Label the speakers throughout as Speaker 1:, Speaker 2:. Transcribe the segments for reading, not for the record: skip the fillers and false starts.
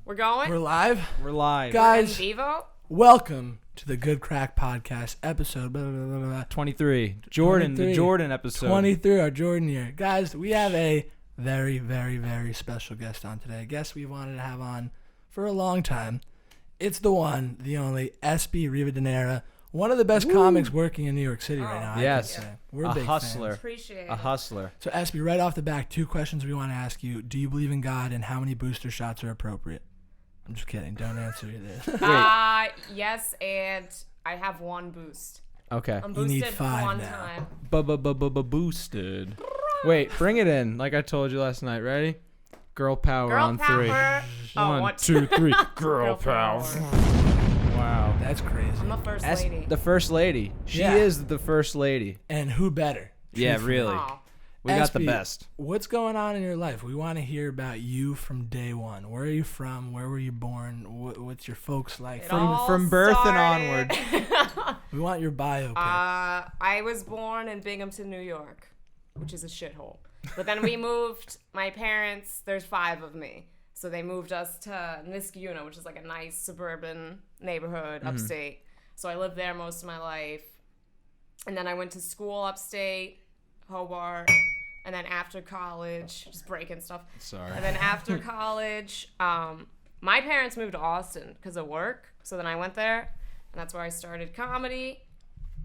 Speaker 1: We're going?
Speaker 2: We're live?
Speaker 3: We're live.
Speaker 2: Guys,
Speaker 1: Vivo?
Speaker 2: welcome to the Good Crack Podcast episode. Blah, blah, blah, blah.
Speaker 3: 23. Jordan,
Speaker 2: 23.
Speaker 3: the Jordan episode.
Speaker 2: 23, our Jordan year. Guys, we have a very, very, very special guest on today. A guest we wanted to have on for a long time. It's the one, the only, Espi Rivadeneira. One of the best comics working in New York City right now.
Speaker 3: Yes.
Speaker 2: I can say. We're
Speaker 3: A
Speaker 2: big
Speaker 3: hustler.
Speaker 2: fans.
Speaker 1: Appreciate
Speaker 3: A
Speaker 1: it.
Speaker 3: hustler.
Speaker 2: So, Espi, right off the back, two questions we want to ask you. Do you believe in God, and how many booster shots are appropriate? I'm just kidding. Don't answer this.
Speaker 1: Yes, and I have one boost.
Speaker 3: Okay.
Speaker 1: I'm
Speaker 2: You need
Speaker 1: boosted
Speaker 2: 5
Speaker 1: one
Speaker 2: now.
Speaker 1: time.
Speaker 3: Boosted. Wait, bring it in. Like I told you last night. Ready? Girl power
Speaker 1: Girl
Speaker 3: on
Speaker 1: power.
Speaker 3: 3.
Speaker 1: Oh,
Speaker 3: 1,
Speaker 1: what?
Speaker 3: 2, 3.
Speaker 1: Girl power.
Speaker 3: Wow.
Speaker 2: That's crazy.
Speaker 1: I'm the first
Speaker 3: That's
Speaker 1: lady.
Speaker 3: the first lady. She
Speaker 2: Yeah.
Speaker 3: is the first lady.
Speaker 2: And who better?
Speaker 3: Yeah,
Speaker 2: Truthfully.
Speaker 3: really.
Speaker 1: Aw.
Speaker 3: We got the
Speaker 2: Espi,
Speaker 3: best.
Speaker 2: What's going on in your life? We want to hear about you from day one. Where are you from? Where were you born? What's your folks like?
Speaker 1: It
Speaker 3: From
Speaker 1: all
Speaker 3: birth and
Speaker 1: started-
Speaker 3: onward.
Speaker 2: We want your bio pic.
Speaker 1: I was born in Binghamton, New York, which is a shithole. But then we moved, my parents, there's 5 of me. So they moved us to Niskayuna, which is like a nice suburban neighborhood upstate. So I lived there most of my life. And then I went to school upstate, Hobart. And then after college, just breaking stuff.
Speaker 3: Sorry.
Speaker 1: And then after college, my parents moved to Austin because of work. So then I went there, and that's where I started comedy.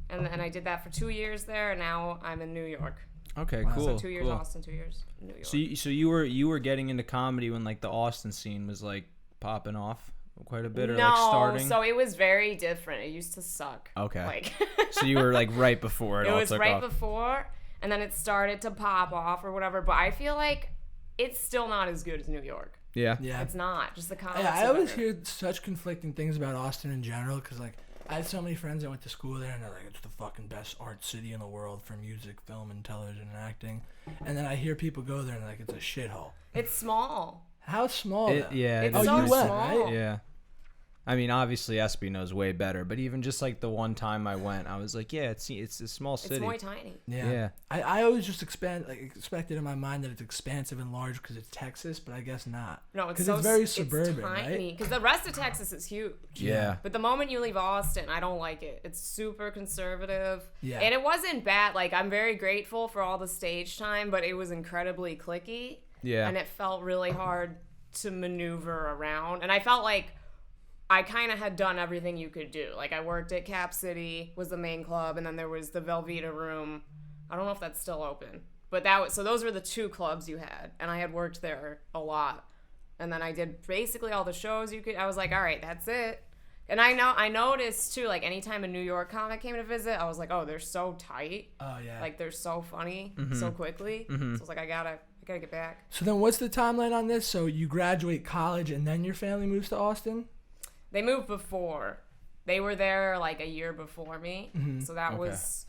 Speaker 1: And then I did that for 2 years there, and now I'm in New York.
Speaker 3: Okay,
Speaker 2: Wow.
Speaker 3: cool.
Speaker 1: So 2 years
Speaker 3: cool.
Speaker 1: Austin, 2 years New York.
Speaker 3: So you were getting into comedy when like the Austin scene was like popping off quite a bit, or like starting.
Speaker 1: so it was very different. It used to suck.
Speaker 3: Okay.
Speaker 1: Like
Speaker 3: So you were like right before it,
Speaker 1: it
Speaker 3: all
Speaker 1: was
Speaker 3: took
Speaker 1: right
Speaker 3: off.
Speaker 1: before, and then it started to pop off or whatever. But I feel like it's still not as good as New York.
Speaker 3: Yeah.
Speaker 2: Yeah.
Speaker 1: It's not. Just the comics.
Speaker 2: Yeah, I
Speaker 1: are
Speaker 2: always
Speaker 1: better.
Speaker 2: hear such conflicting things about Austin in general because, like, I had so many friends that went to school there and they're like, it's the fucking best art city in the world for music, film, and television and acting. And then I hear people go there and they're like, it's a shithole.
Speaker 1: It's small.
Speaker 2: How small, though?
Speaker 3: Yeah.
Speaker 1: It's
Speaker 2: Oh,
Speaker 1: so
Speaker 2: you went,
Speaker 1: small.
Speaker 2: right?
Speaker 3: Yeah. I mean, obviously Espi knows way better, but even just like the one time I went, I was like, yeah, it's a small city.
Speaker 1: It's more tiny.
Speaker 2: Yeah. I always just expected in my mind that it's expansive and large because it's Texas, but I guess not.
Speaker 1: No, it's
Speaker 2: because
Speaker 1: so
Speaker 2: it's very suburban,
Speaker 1: it's tiny.
Speaker 2: right?
Speaker 1: Because the rest of Texas is huge.
Speaker 3: Yeah.
Speaker 1: But the moment you leave Austin, I don't like it. It's super conservative.
Speaker 2: Yeah.
Speaker 1: And it wasn't bad. Like, I'm very grateful for all the stage time, but it was incredibly cliquey.
Speaker 3: Yeah.
Speaker 1: And it felt really hard to maneuver around. And I felt like I kind of had done everything you could do. Like, I worked at Cap City, was the main club, and then there was the Velveeta Room. I don't know if that's still open. But so those were the 2 clubs you had. And I had worked there a lot. And then I did basically all the shows you could. I was like, all right, that's it. And I noticed, too, like, anytime a New York comic came to visit, I was like, oh, they're so tight.
Speaker 2: Oh, yeah.
Speaker 1: Like, they're so funny so quickly. So I was like, I gotta get back.
Speaker 2: So then what's the timeline on this? So you graduate college and then your family moves to Austin?
Speaker 1: They moved before. They were there like a year before me. So that
Speaker 3: Okay.
Speaker 1: was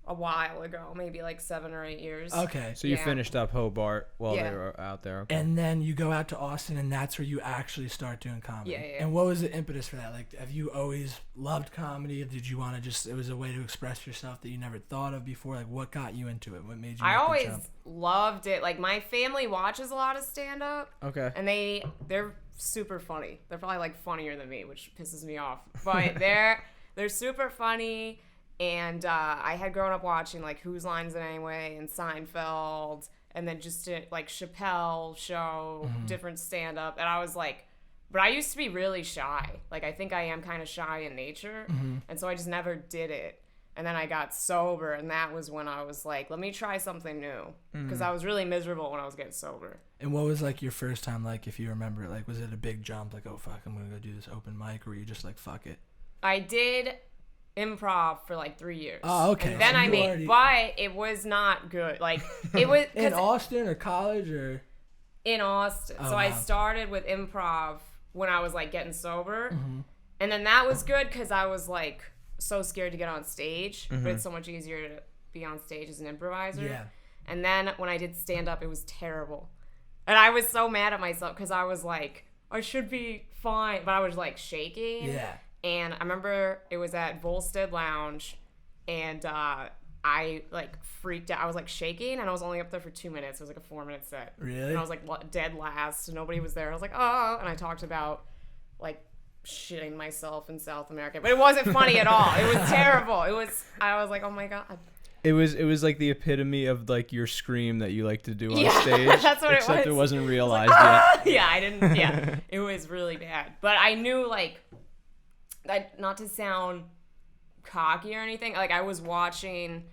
Speaker 1: a while ago, maybe like 7 or 8 years.
Speaker 2: Okay.
Speaker 3: So you
Speaker 1: Yeah.
Speaker 3: finished up Hobart while
Speaker 1: Yeah.
Speaker 3: they were out there. Okay.
Speaker 2: And then you go out to Austin, and that's where you actually start doing comedy.
Speaker 1: Yeah.
Speaker 2: And what was the impetus for that? Like, have you always loved comedy? Did you want to it was a way to express yourself that you never thought of before? Like, what got you into it? What made you
Speaker 1: I
Speaker 2: make the
Speaker 1: always
Speaker 2: jump?
Speaker 1: loved it. Like, my family watches a lot of stand-up,
Speaker 3: Okay.
Speaker 1: and they're super funny. They're probably like funnier than me, which pisses me off. But they're super funny. And I had grown up watching like Whose Lines It Anyway and Seinfeld, and then just like Chappelle show, different stand-up. And I was like, but I used to be really shy. Like, I think I am kind of shy in nature. And so I just never did it. And then I got sober, and that was when I was like, let me try something new. Because I was really miserable when I was getting sober.
Speaker 2: And what was, like, your first time, like, if you remember it? Like, was it a big jump? Like, oh, fuck, I'm going to go do this open mic? Or were you just like, fuck it?
Speaker 1: I did improv for like 3 years.
Speaker 2: Oh, okay.
Speaker 1: And then
Speaker 2: So
Speaker 1: I
Speaker 2: you
Speaker 1: made,
Speaker 2: already-
Speaker 1: but it was not good. Like, it was
Speaker 2: In
Speaker 1: 'cause
Speaker 2: Austin or college or?
Speaker 1: in Austin.
Speaker 2: Oh,
Speaker 1: So I
Speaker 2: wow.
Speaker 1: started with improv when I was like getting sober. And then that was good because I was like so scared to get on stage. But it's so much easier to be on stage as an improviser.
Speaker 2: Yeah.
Speaker 1: And then when I did stand up, it was terrible. And I was so mad at myself because I was like, I should be fine. But I was like shaking.
Speaker 2: Yeah.
Speaker 1: And I remember it was at Volstead Lounge, and I like freaked out. I was like shaking, and I was only up there for 2 minutes. It was like a 4-minute set.
Speaker 2: Really?
Speaker 1: And I was like dead last. Nobody was there. I was like, oh, and I talked about like shitting myself in South America, but it wasn't funny at all. It was terrible. I was like, oh my God.
Speaker 3: It was like the epitome of like your scream that you like to do on stage.
Speaker 1: That's what
Speaker 3: except
Speaker 1: it was.
Speaker 3: it wasn't realized
Speaker 1: like,
Speaker 3: yet.
Speaker 1: Yeah, I didn't. Yeah, it was really bad. But I knew like, not to sound cocky or anything. Like I was watching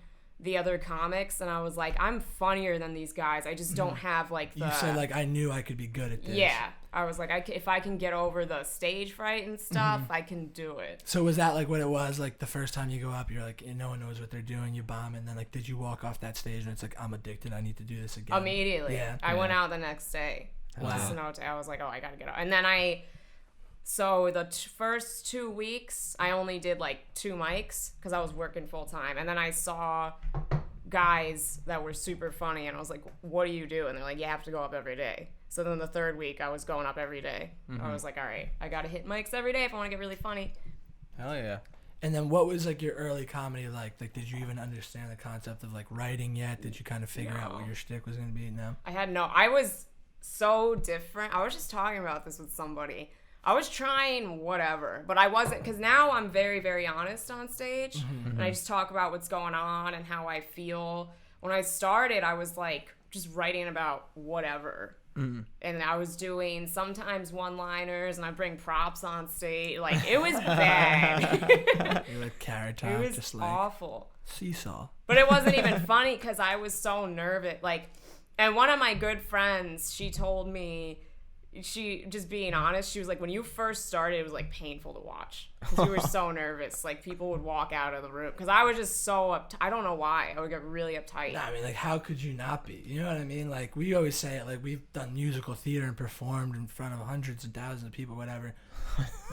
Speaker 1: the other comics, and I was like, I'm funnier than these guys. I just don't have like the.
Speaker 2: You said like I knew I could be good at this.
Speaker 1: Yeah, I was like, if I can get over the stage fright and stuff, I can do it.
Speaker 2: So was that like what it was? Like the first time you go up, you're like, no one knows what they're doing. You bomb, and then like, did you walk off that stage and it's like, I'm addicted. I need to do this again.
Speaker 1: Immediately.
Speaker 2: Yeah.
Speaker 1: I went out the next day.
Speaker 2: Wow.
Speaker 1: I was like, oh, I gotta get out. And then So the first 2 weeks, I only did like 2 mics because I was working full time. And then I saw guys that were super funny, and I was like, what do you do? And they're like, you have to go up every day. So then the 3rd week, I was going up every day. I was like, all right, I got to hit mics every day if I want to get really funny.
Speaker 3: Hell yeah.
Speaker 2: And then what was like your early comedy like? Like, did you even understand the concept of like writing yet? Did you kind of figure out what your shtick was going to be? No?
Speaker 1: I was so different. I was just talking about this with somebody. I was trying whatever, but I wasn't, because now I'm very, very honest on stage, and I just talk about what's going on and how I feel. When I started, I was like just writing about whatever. And I was doing sometimes one-liners, and I bring props on stage. Like, it was bad.
Speaker 2: You're like Carrot Top,
Speaker 1: It was
Speaker 2: just like
Speaker 1: awful.
Speaker 2: seesaw.
Speaker 1: But it wasn't even funny because I was so nervous. Like, and one of my good friends, she told me, she just being honest, she was like, when you first started, it was like painful to watch because you were so nervous. Like, people would walk out of the room because I was just so uptight. I don't know why. I would get really uptight.
Speaker 2: Nah, I mean, like, how could you not be? You know what I mean? Like, we always say it, like, we've done musical theater and performed in front of hundreds and thousands of people, whatever.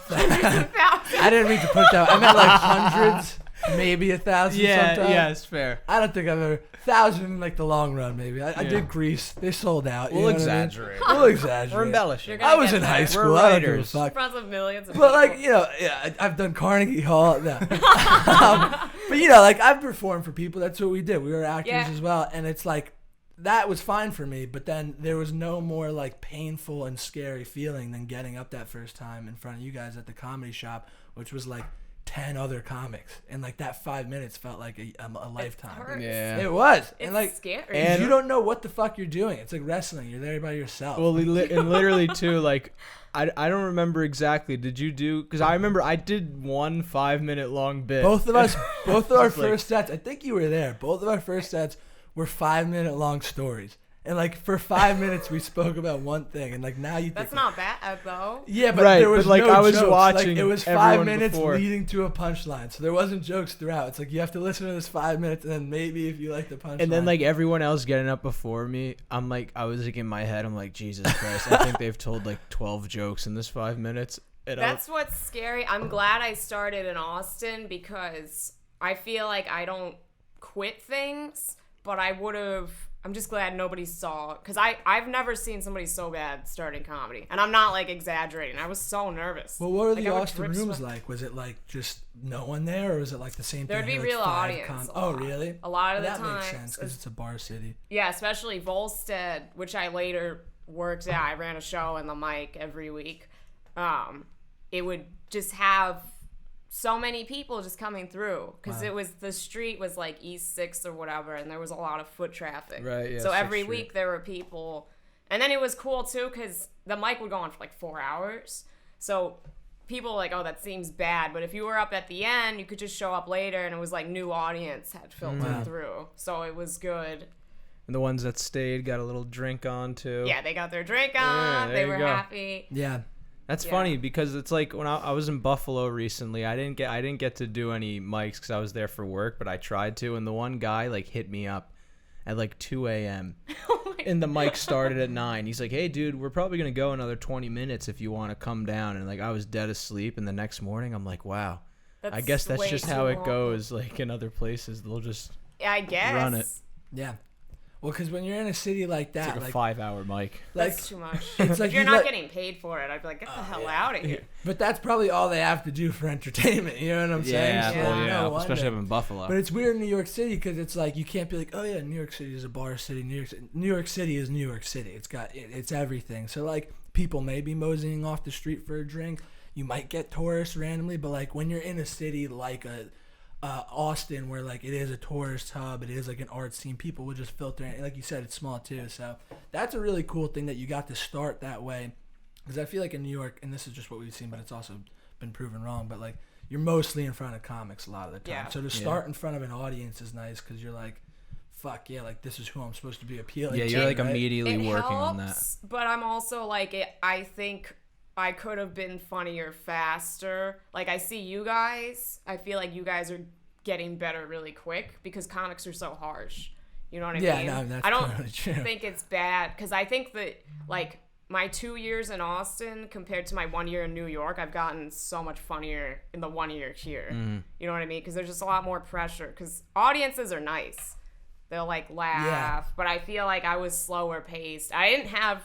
Speaker 2: I didn't mean to put that. I meant like hundreds, maybe 1,000 sometimes.
Speaker 3: Yeah, it's fair.
Speaker 2: I don't think I've ever 1,000 in like the long run. Maybe I did Grease. They sold out. You
Speaker 3: We'll
Speaker 2: know what I mean?
Speaker 3: exaggerate.
Speaker 2: We'll exaggerate.
Speaker 3: We're embellishing.
Speaker 1: You're
Speaker 2: I was
Speaker 1: get
Speaker 2: in high
Speaker 1: there.
Speaker 2: school.
Speaker 3: We're
Speaker 2: I don't give a
Speaker 3: writers.
Speaker 2: fuck.
Speaker 1: In front of millions of
Speaker 2: But
Speaker 1: people.
Speaker 2: like, you know, yeah, I've done Carnegie Hall. No. But you know, like, I've performed for people. That's what we did. We were actors as well, and it's like, that was fine for me, but then there was no more like painful and scary feeling than getting up that first time in front of you guys at the comedy shop, which was like 10 other comics, and like that 5 minutes felt like a lifetime.
Speaker 1: hurts.
Speaker 3: Yeah.
Speaker 2: It was.
Speaker 1: It's
Speaker 2: and like,
Speaker 1: scary.
Speaker 3: And-
Speaker 2: you don't know what the fuck you're doing. It's like wrestling. You're there by yourself.
Speaker 3: Well, and literally too, like, I don't remember exactly. Did you do? Because I remember I did one 5-minute long bit.
Speaker 2: both of us, both of our
Speaker 3: Just like-
Speaker 2: first sets, I think you were there. Both of our first sets were 5-minute long stories. And like for 5 minutes we spoke about one thing, and like now you think
Speaker 1: That's not bad, though.
Speaker 2: yeah, but
Speaker 3: Right,
Speaker 2: there was
Speaker 3: but, like,
Speaker 2: no
Speaker 3: I was
Speaker 2: jokes.
Speaker 3: watching
Speaker 2: Like, it was 5
Speaker 3: everyone
Speaker 2: minutes
Speaker 3: before.
Speaker 2: leading to a punchline, so there wasn't jokes throughout. It's like you have to listen to this 5 minutes, and then maybe if you like the punchline.
Speaker 3: And then like everyone else getting up before me, I'm like, I was like in my head, I'm like, Jesus Christ, I think they've told like 12 jokes in this 5 minutes. And
Speaker 1: That's what's scary. I'm glad I started in Austin because I feel like I don't quit things, but I would have. I'm just glad nobody saw, because I've never seen somebody so bad starting comedy, and I'm not like exaggerating. I was so nervous.
Speaker 2: well, what were
Speaker 1: Like,
Speaker 2: the
Speaker 1: I would
Speaker 2: Austin
Speaker 1: drip
Speaker 2: rooms
Speaker 1: sweat.
Speaker 2: like? Was it like just no one there, or was it like the same
Speaker 1: There'd
Speaker 2: thing?
Speaker 1: be
Speaker 2: like
Speaker 1: real
Speaker 2: 5
Speaker 1: audience.
Speaker 2: Oh, really?
Speaker 1: A lot of the
Speaker 2: that
Speaker 1: time.
Speaker 2: makes sense because it's a bar city.
Speaker 1: Yeah, especially Volstead, which I later worked at. I ran a show in the mic every week. It would just have so many people just coming through because
Speaker 2: Wow.
Speaker 1: it was, the street was like East 6th or whatever, and there was a lot of foot traffic.
Speaker 3: Right, yeah,
Speaker 1: So
Speaker 3: 6th
Speaker 1: every
Speaker 3: Street.
Speaker 1: week there were people, and then it was cool too because the mic would go on for like 4 hours. So people were like, oh, that seems bad, but if you were up at the end, you could just show up later, and it was like new audience had filtered
Speaker 2: Wow.
Speaker 1: through, so it was good.
Speaker 3: the ones that stayed got a little drink on too.
Speaker 1: Yeah, they got their drink
Speaker 3: Yeah,
Speaker 1: on.
Speaker 3: there
Speaker 1: They
Speaker 3: you
Speaker 1: were
Speaker 3: go.
Speaker 1: happy.
Speaker 2: Yeah.
Speaker 3: That's
Speaker 1: Yeah.
Speaker 3: funny because it's like when I was in Buffalo recently, I didn't get to do any mics because I was there for work, but I tried to, and the one guy like hit me up at like 2 a.m. and the mic started at 9. He's like, "Hey, dude, we're probably gonna go another 20 minutes if you want to come down." And like I was dead asleep, and the next morning I'm like, "Wow, I guess that's
Speaker 1: way
Speaker 3: just
Speaker 1: too
Speaker 3: how it
Speaker 1: long.
Speaker 3: goes." Like in other places, they'll just
Speaker 1: I guess.
Speaker 3: run it.
Speaker 2: Yeah. Well, because when you're in a city like
Speaker 3: It's
Speaker 2: that,
Speaker 3: like a 5-hour mic.
Speaker 1: That's too much.
Speaker 2: It's like
Speaker 1: if you're not getting paid for it, I'd be like, get the hell out of here.
Speaker 2: But that's probably all they have to do for entertainment. You know what I'm saying?
Speaker 3: Yeah,
Speaker 2: So,
Speaker 1: well,
Speaker 3: yeah.
Speaker 2: no
Speaker 3: Especially up
Speaker 2: wonder.
Speaker 3: in Buffalo.
Speaker 2: But it's weird in New York City because it's like you can't be like, oh yeah, New York City is a bar city. New York City is New York City. It's everything. So like people may be moseying off the street for a drink. You might get tourists randomly, but like when you're in a city like Austin, where like it is a tourist hub, it is like an art scene, people will just filter in. Like you said, it's small too. So that's a really cool thing that you got to start that way. Because I feel like in New York, and this is just what we've seen, but it's also been proven wrong, but like you're mostly in front of comics a lot of the time.
Speaker 1: Yeah.
Speaker 2: So to start in front of an audience is nice because you're like, fuck yeah, like this is who I'm supposed to be appealing to.
Speaker 3: Yeah, you're like
Speaker 2: right?
Speaker 3: immediately
Speaker 1: It
Speaker 3: working
Speaker 1: helps,
Speaker 3: on that.
Speaker 1: but I'm also like, I think I could have been funnier faster. Like I see you guys, I feel like you guys are getting better really quick because comics are so harsh. You know what I mean?
Speaker 2: Yeah, no, that's
Speaker 1: I don't
Speaker 2: totally true.
Speaker 1: think it's bad because I think that like my 2 years in Austin compared to my 1 year in New York, I've gotten so much funnier in the 1 year here. You know what I mean? Because there's just a lot more pressure because audiences are nice. They'll like laugh, but I feel like I was slower paced. I didn't have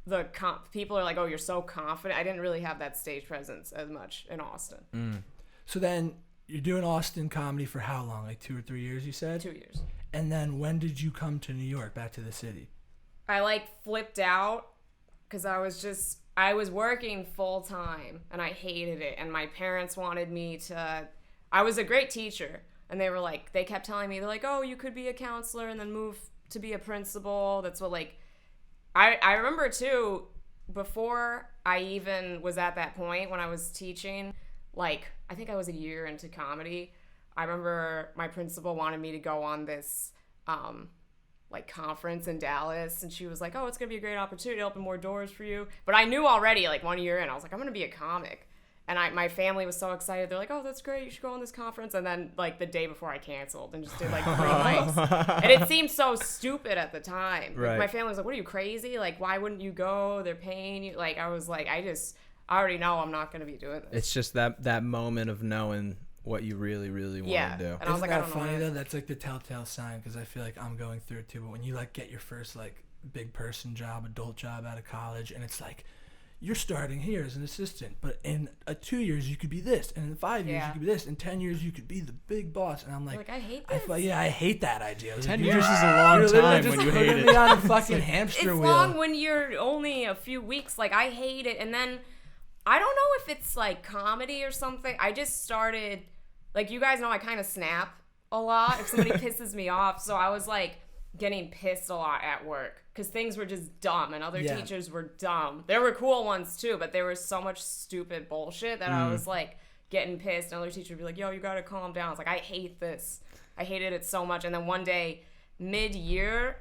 Speaker 1: the people are like, oh, you're so confident. I didn't really have that stage presence as much in Austin.
Speaker 2: So then you're doing Austin comedy for how long? Like 2 or 3 years, you said?
Speaker 1: 2 years.
Speaker 2: And then when did you come to New York, back to the city?
Speaker 1: I like flipped out because I was working full time and I hated it. And my parents wanted me to, I was a great teacher. And they were like, they kept telling me, they're like, oh, you could be a counselor and then move to be a principal. That's what like, I remember too, before I even was at that point when I was teaching, like, I think I was a year into comedy. I remember my principal wanted me to go on this, like, conference in Dallas. And she was like, oh, it's going to be a great opportunity to open more doors for you. But I knew already, like, 1 year in, I was like, I'm going to be a comic. And my family was so excited. They're like, oh, that's great. You should go on this conference. And then, like, the day before I canceled and just did, like, 3 mics. And it seemed so stupid at the time.
Speaker 3: Right.
Speaker 1: My family was like, what are you, crazy? Like, why wouldn't you go? They're paying you. Like, I was like, I already know I'm not going to be doing this.
Speaker 3: It's just that moment of knowing what you really, really want to do.
Speaker 1: And I was
Speaker 2: Isn't
Speaker 1: like, I
Speaker 2: that
Speaker 1: don't know.
Speaker 2: funny though? That's like the telltale sign because I feel like I'm going through it too. But when you like get your first like big person job, adult job out of college, and it's like you're starting here as an assistant, but in 2 years you could be this, and in 5 years you could be this, in 10 years you could be the big boss. And I'm like
Speaker 1: I hate this.
Speaker 2: I hate that idea.
Speaker 3: 10
Speaker 2: like,
Speaker 3: years is a long time when you hate
Speaker 2: You're
Speaker 3: it.
Speaker 2: literally on a fucking hamster
Speaker 1: It's
Speaker 2: wheel.
Speaker 1: long when you're only a few weeks. Like, I hate it. And then I don't know if it's like comedy or something. I just started, like, you guys know I kind of snap a lot if somebody pisses me off. So I was like getting pissed a lot at work because things were just dumb and other teachers were dumb. There were cool ones too, but there was so much stupid bullshit that I was like getting pissed. And other teachers would be like, yo, you gotta calm down. It's like, I hate this. I hated it so much. And then one day, mid-year,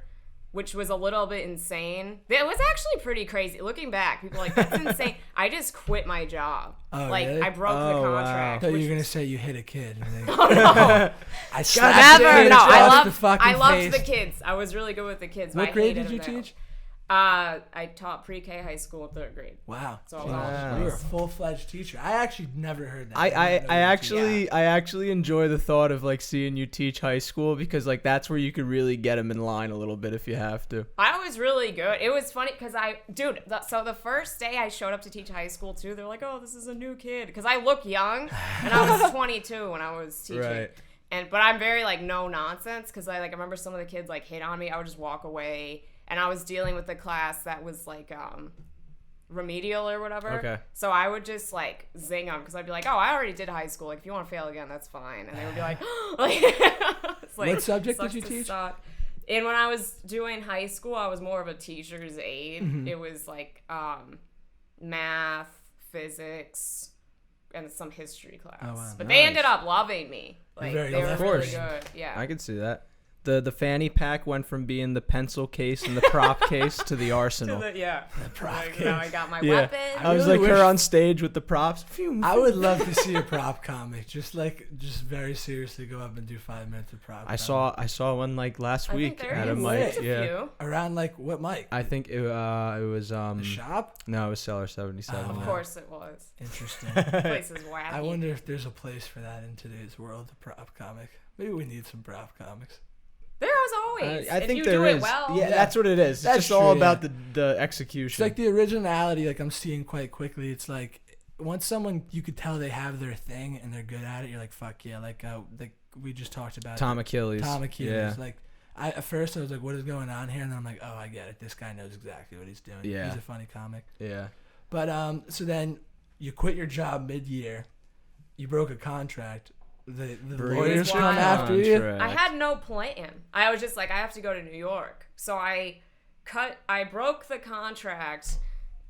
Speaker 1: which was a little bit insane. It was actually pretty crazy. Looking back, people are like, that's insane. I just quit my job.
Speaker 2: Oh,
Speaker 1: like,
Speaker 2: really?
Speaker 1: I broke the
Speaker 3: Oh, wow.
Speaker 1: contract.
Speaker 2: I thought you
Speaker 1: which
Speaker 2: were gonna
Speaker 1: was-
Speaker 2: say you hit a kid. And
Speaker 1: Oh, no.
Speaker 2: I slapped
Speaker 1: Never.
Speaker 2: the kid
Speaker 1: No,
Speaker 2: across the fucking
Speaker 1: I loved
Speaker 2: face.
Speaker 1: the kids. I was really good with the kids. But
Speaker 2: What
Speaker 1: I
Speaker 2: grade
Speaker 1: hated
Speaker 2: did you
Speaker 1: them there.
Speaker 2: teach?
Speaker 1: I taught pre-K, high school, and 3rd grade.
Speaker 2: Wow.
Speaker 1: So I was
Speaker 3: Wow.
Speaker 1: all
Speaker 2: You were a full-fledged teacher. I actually never heard that.
Speaker 3: I
Speaker 2: didn't know you were a
Speaker 3: I actually enjoy the thought of like seeing you teach high school because like that's where you could really get them in line a little bit if you have to.
Speaker 1: I was really good. It was funny because so the first day I showed up to teach high school too, they're like, oh, this is a new kid. Because I look young, and I was 22 when I was teaching.
Speaker 3: Right.
Speaker 1: But I'm very like no nonsense because I remember some of the kids like hit on me. I would just walk away, and I was dealing with the class that was like remedial or whatever.
Speaker 3: Okay.
Speaker 1: So I would just like zing them because I'd be like, oh, I already did high school. Like if you want to fail again, that's fine. And they would be like, it's like
Speaker 2: What subject did
Speaker 1: sucks
Speaker 2: you
Speaker 1: to
Speaker 2: teach?
Speaker 1: suck. And when I was doing high school, I was more of a teacher's aide.
Speaker 2: Mm-hmm.
Speaker 1: It was like math, physics, and some history class.
Speaker 2: Oh, wow.
Speaker 1: But they
Speaker 3: Nice.
Speaker 1: ended up loving me. Like
Speaker 2: Very
Speaker 1: they were
Speaker 2: left.
Speaker 1: really
Speaker 3: Of course.
Speaker 1: good. Yeah.
Speaker 3: I could see that. The fanny pack went from being the pencil case and the prop case to the arsenal.
Speaker 1: Yeah.
Speaker 2: prop
Speaker 1: Like, now I got my
Speaker 3: Yeah.
Speaker 1: weapon.
Speaker 3: I was
Speaker 2: really
Speaker 3: like her
Speaker 2: wish-
Speaker 3: on stage with the props.
Speaker 2: I would love to see a prop comic. Just very seriously go up and do 5 minutes of prop.
Speaker 3: I
Speaker 2: comic.
Speaker 3: saw one like last
Speaker 1: I
Speaker 3: week
Speaker 1: think there
Speaker 3: at a
Speaker 1: is.
Speaker 3: mic.
Speaker 1: There's a
Speaker 3: Yeah.
Speaker 1: few.
Speaker 2: Around like what mic?
Speaker 3: I think it was
Speaker 2: The shop?
Speaker 3: no, it was Cellar 77.
Speaker 2: Oh,
Speaker 1: Of
Speaker 3: yeah.
Speaker 1: course it was.
Speaker 2: Interesting.
Speaker 1: The place is wacky.
Speaker 2: I wonder if there's a place for that in today's world, the prop comic. Maybe we need some prop comics.
Speaker 1: There always.
Speaker 3: I
Speaker 1: if
Speaker 3: think
Speaker 1: you
Speaker 3: there
Speaker 1: do
Speaker 3: is.
Speaker 1: it well.
Speaker 3: Yeah, that's what it is. It's
Speaker 2: That's
Speaker 3: just all
Speaker 2: true,
Speaker 3: about
Speaker 2: yeah.
Speaker 3: the
Speaker 2: It's
Speaker 3: execution.
Speaker 2: like the originality. Like I'm seeing quite quickly. It's like once someone you could tell they have their thing and they're good at it. You're like fuck yeah. Like we just talked about
Speaker 3: Tom Achilles.
Speaker 2: Tom Achilles.
Speaker 3: Yeah.
Speaker 2: Like at first I was like, what is going on here? And then I'm like, oh, I get it. This guy knows exactly what he's doing.
Speaker 3: Yeah.
Speaker 2: He's a funny comic.
Speaker 3: Yeah.
Speaker 2: But so then you quit your job mid-year. You broke a contract. The lawyers come after you.
Speaker 1: I had no plan. I was just like, I have to go to New York. So I broke the contract,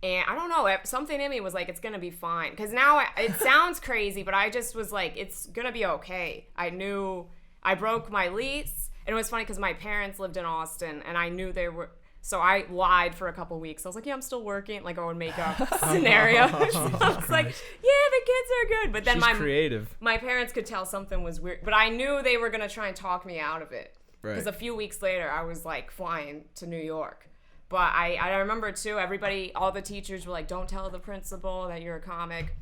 Speaker 1: and I don't know, something in me was like, it's going to be fine. Because now it sounds crazy, but I just was like, it's going to be okay. I knew I broke my lease, and it was funny because my parents lived in Austin, and I knew they were. So I lied for a couple weeks. I was like, yeah, I'm still working. Like, I would make up scenarios. I was like, yeah, the kids are good. But then
Speaker 3: She's creative.
Speaker 1: My parents could tell something was weird. But I knew they were going to try and talk me out of it.
Speaker 3: Right.
Speaker 1: Because a few weeks later, I was, like, flying to New York. But I remember, too, all the teachers were like, don't tell the principal that you're a comic.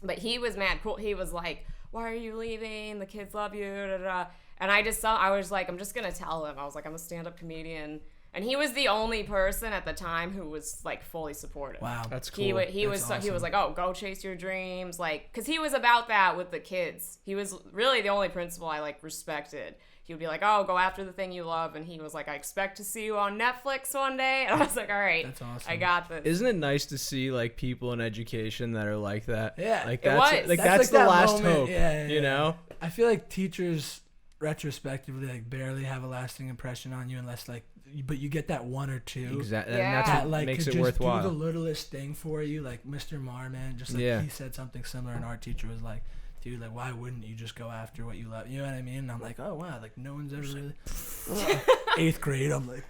Speaker 1: But he was mad cool. He was like, why are you leaving? The kids love you. Da, da, da. And I was like, I'm just going to tell him. I was like, I'm a stand-up comedian. And he was the only person at the time who was like fully supportive.
Speaker 2: Wow,
Speaker 3: that's cool.
Speaker 1: He was like, oh, go chase your dreams, like, because he was about that with the kids. He was really the only principal I like respected. He would be like, oh, go after the thing you love, and he was like, I expect to see you on Netflix one day. And I was like, all right,
Speaker 2: that's awesome.
Speaker 1: I got this.
Speaker 3: Isn't it nice to see like people in education that are like that?
Speaker 2: Yeah,
Speaker 3: like
Speaker 1: that's
Speaker 3: that's the
Speaker 2: that
Speaker 3: last
Speaker 2: moment.
Speaker 3: hope.
Speaker 2: Yeah,
Speaker 3: you know.
Speaker 2: I feel like teachers retrospectively like barely have a lasting impression on you unless like, but you get that one or two.
Speaker 3: Exactly.
Speaker 1: Yeah.
Speaker 3: And that's
Speaker 2: That
Speaker 3: what
Speaker 2: like
Speaker 3: makes
Speaker 2: could
Speaker 3: it
Speaker 2: just
Speaker 3: worthwhile.
Speaker 2: do the littlest thing for you, like Mr. Marman. Just like he said something similar, and our teacher was like, "Dude, like why wouldn't you just go after what you love?" You know what I mean? And I'm like, "Oh wow, like no one's ever really." 8th grade, I'm like,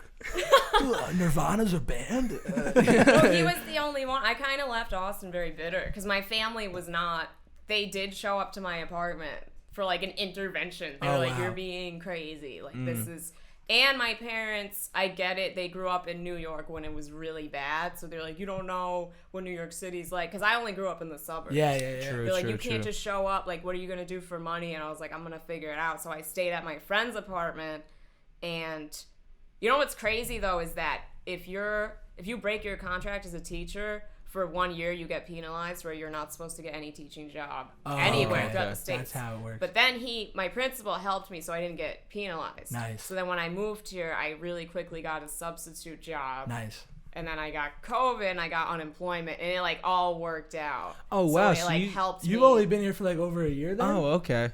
Speaker 2: Nirvana's a band.
Speaker 1: Well, he was the only one. I kind of left Austin very bitter because my family was not. They did show up to my apartment for like an intervention. They were like, "You're being crazy. Like this is." And my parents, I get it. They grew up in New York when it was really bad. So they're like, you don't know what New York City's like. Because I only grew up in the suburbs.
Speaker 2: Yeah.
Speaker 3: True,
Speaker 1: They're like, you can't just show up. Like, what are you going to do for money? And I was like, I'm going to figure it out. So I stayed at my friend's apartment. And you know what's crazy, though, is that if you break your contract as a teacher, for 1 year you get penalized where you're not supposed to get any teaching job anywhere throughout the States.
Speaker 2: That's how it works.
Speaker 1: But then my principal helped me so I didn't get penalized.
Speaker 2: Nice.
Speaker 1: So then when I moved here, I really quickly got a substitute job.
Speaker 2: Nice.
Speaker 1: And then I got COVID and I got unemployment and it like all worked out.
Speaker 3: Oh wow!
Speaker 1: So it like helped me.
Speaker 2: You've only been here for like over a year then?
Speaker 3: Oh okay.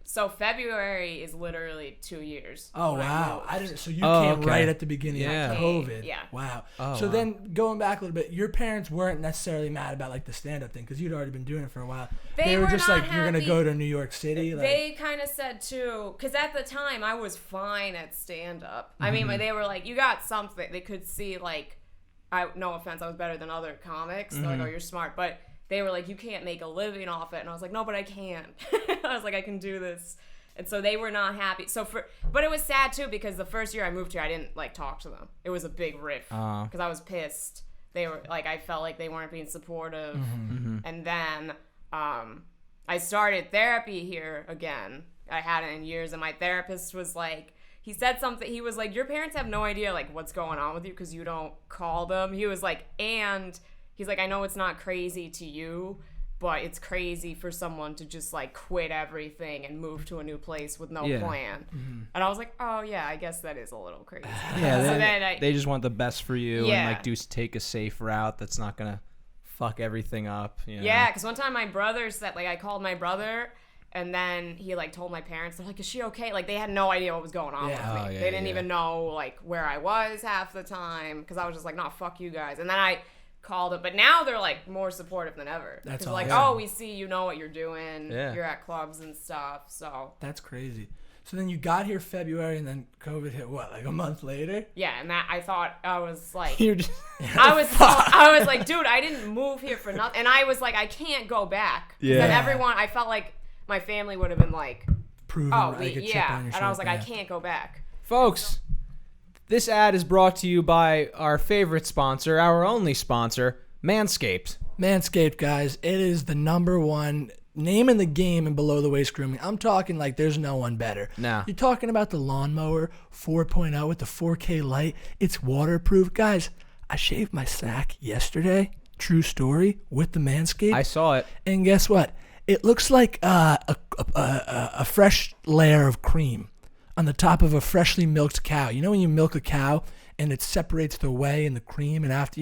Speaker 1: So February is literally 2 years.
Speaker 2: Oh wow! I didn't. So you came right at the beginning of COVID.
Speaker 1: Yeah.
Speaker 2: Wow.
Speaker 3: Oh,
Speaker 2: so
Speaker 3: wow.
Speaker 2: then going back a little bit, your parents weren't necessarily mad about like the stand-up thing because you'd already been doing it for a while. They were just
Speaker 1: not
Speaker 2: like, you're gonna
Speaker 1: happy.
Speaker 2: go to New York City. Like,
Speaker 1: They kind of said too, because at the time I was fine at stand-up. I mean, they were like, you got something. They could see like, no offense, I was better than other comics. They're like, oh, you're smart, but they were like, you can't make a living off it. And I was like, no, but I can. I was like, I can do this. And so they were not happy. But it was sad too because the first year I moved here, I didn't like talk to them. It was a big riff because I was pissed. They were like, I felt like they weren't being supportive. And then I started therapy here again. I hadn't in years, and my therapist was like, he said something. He was like, your parents have no idea like what's going on with you because you don't call them. He was like, and he's like, I know it's not crazy to you, but it's crazy for someone to just like quit everything and move to a new place with no plan. And I was like, oh yeah, I guess that is a little crazy.
Speaker 3: Yeah, they just want the best for you and like take a safe route that's not gonna fuck everything up. You know?
Speaker 1: Yeah, because one time my brother said, like, I called my brother. And then he, like, told my parents, they're like, is she okay? Like, they had no idea what was going on with me. They didn't even know, like, where I was half the time. Because I was just like, nah, fuck you guys. And then I called it. But now they're, like, more supportive than ever. That's like, oh, we see you know what you're doing. Yeah. You're at clubs and stuff. So
Speaker 2: that's crazy. So then you got here February, and then COVID hit, what, like a month later?
Speaker 1: Yeah, and that I thought, I was like...
Speaker 3: You're just...
Speaker 1: I was like, dude, I didn't move here for nothing. And I was like, I can't go back. Yeah. And everyone, I felt like... my family would have been like,
Speaker 2: and
Speaker 1: I was like, I can't go back.
Speaker 3: Folks, this ad is brought to you by our favorite sponsor, our only sponsor, Manscaped.
Speaker 2: Manscaped, guys, it is the #1 name in the game in below the waist grooming. I'm talking like there's no one better.
Speaker 3: Nah.
Speaker 2: You're talking about the lawnmower 4.0 with the 4K light. It's waterproof. Guys, I shaved my sack yesterday. True story, with the Manscaped.
Speaker 3: I saw it.
Speaker 2: And guess what? It looks like a fresh layer of cream on the top of a freshly milked cow. You know when you milk a cow and it separates the whey and the cream, and after,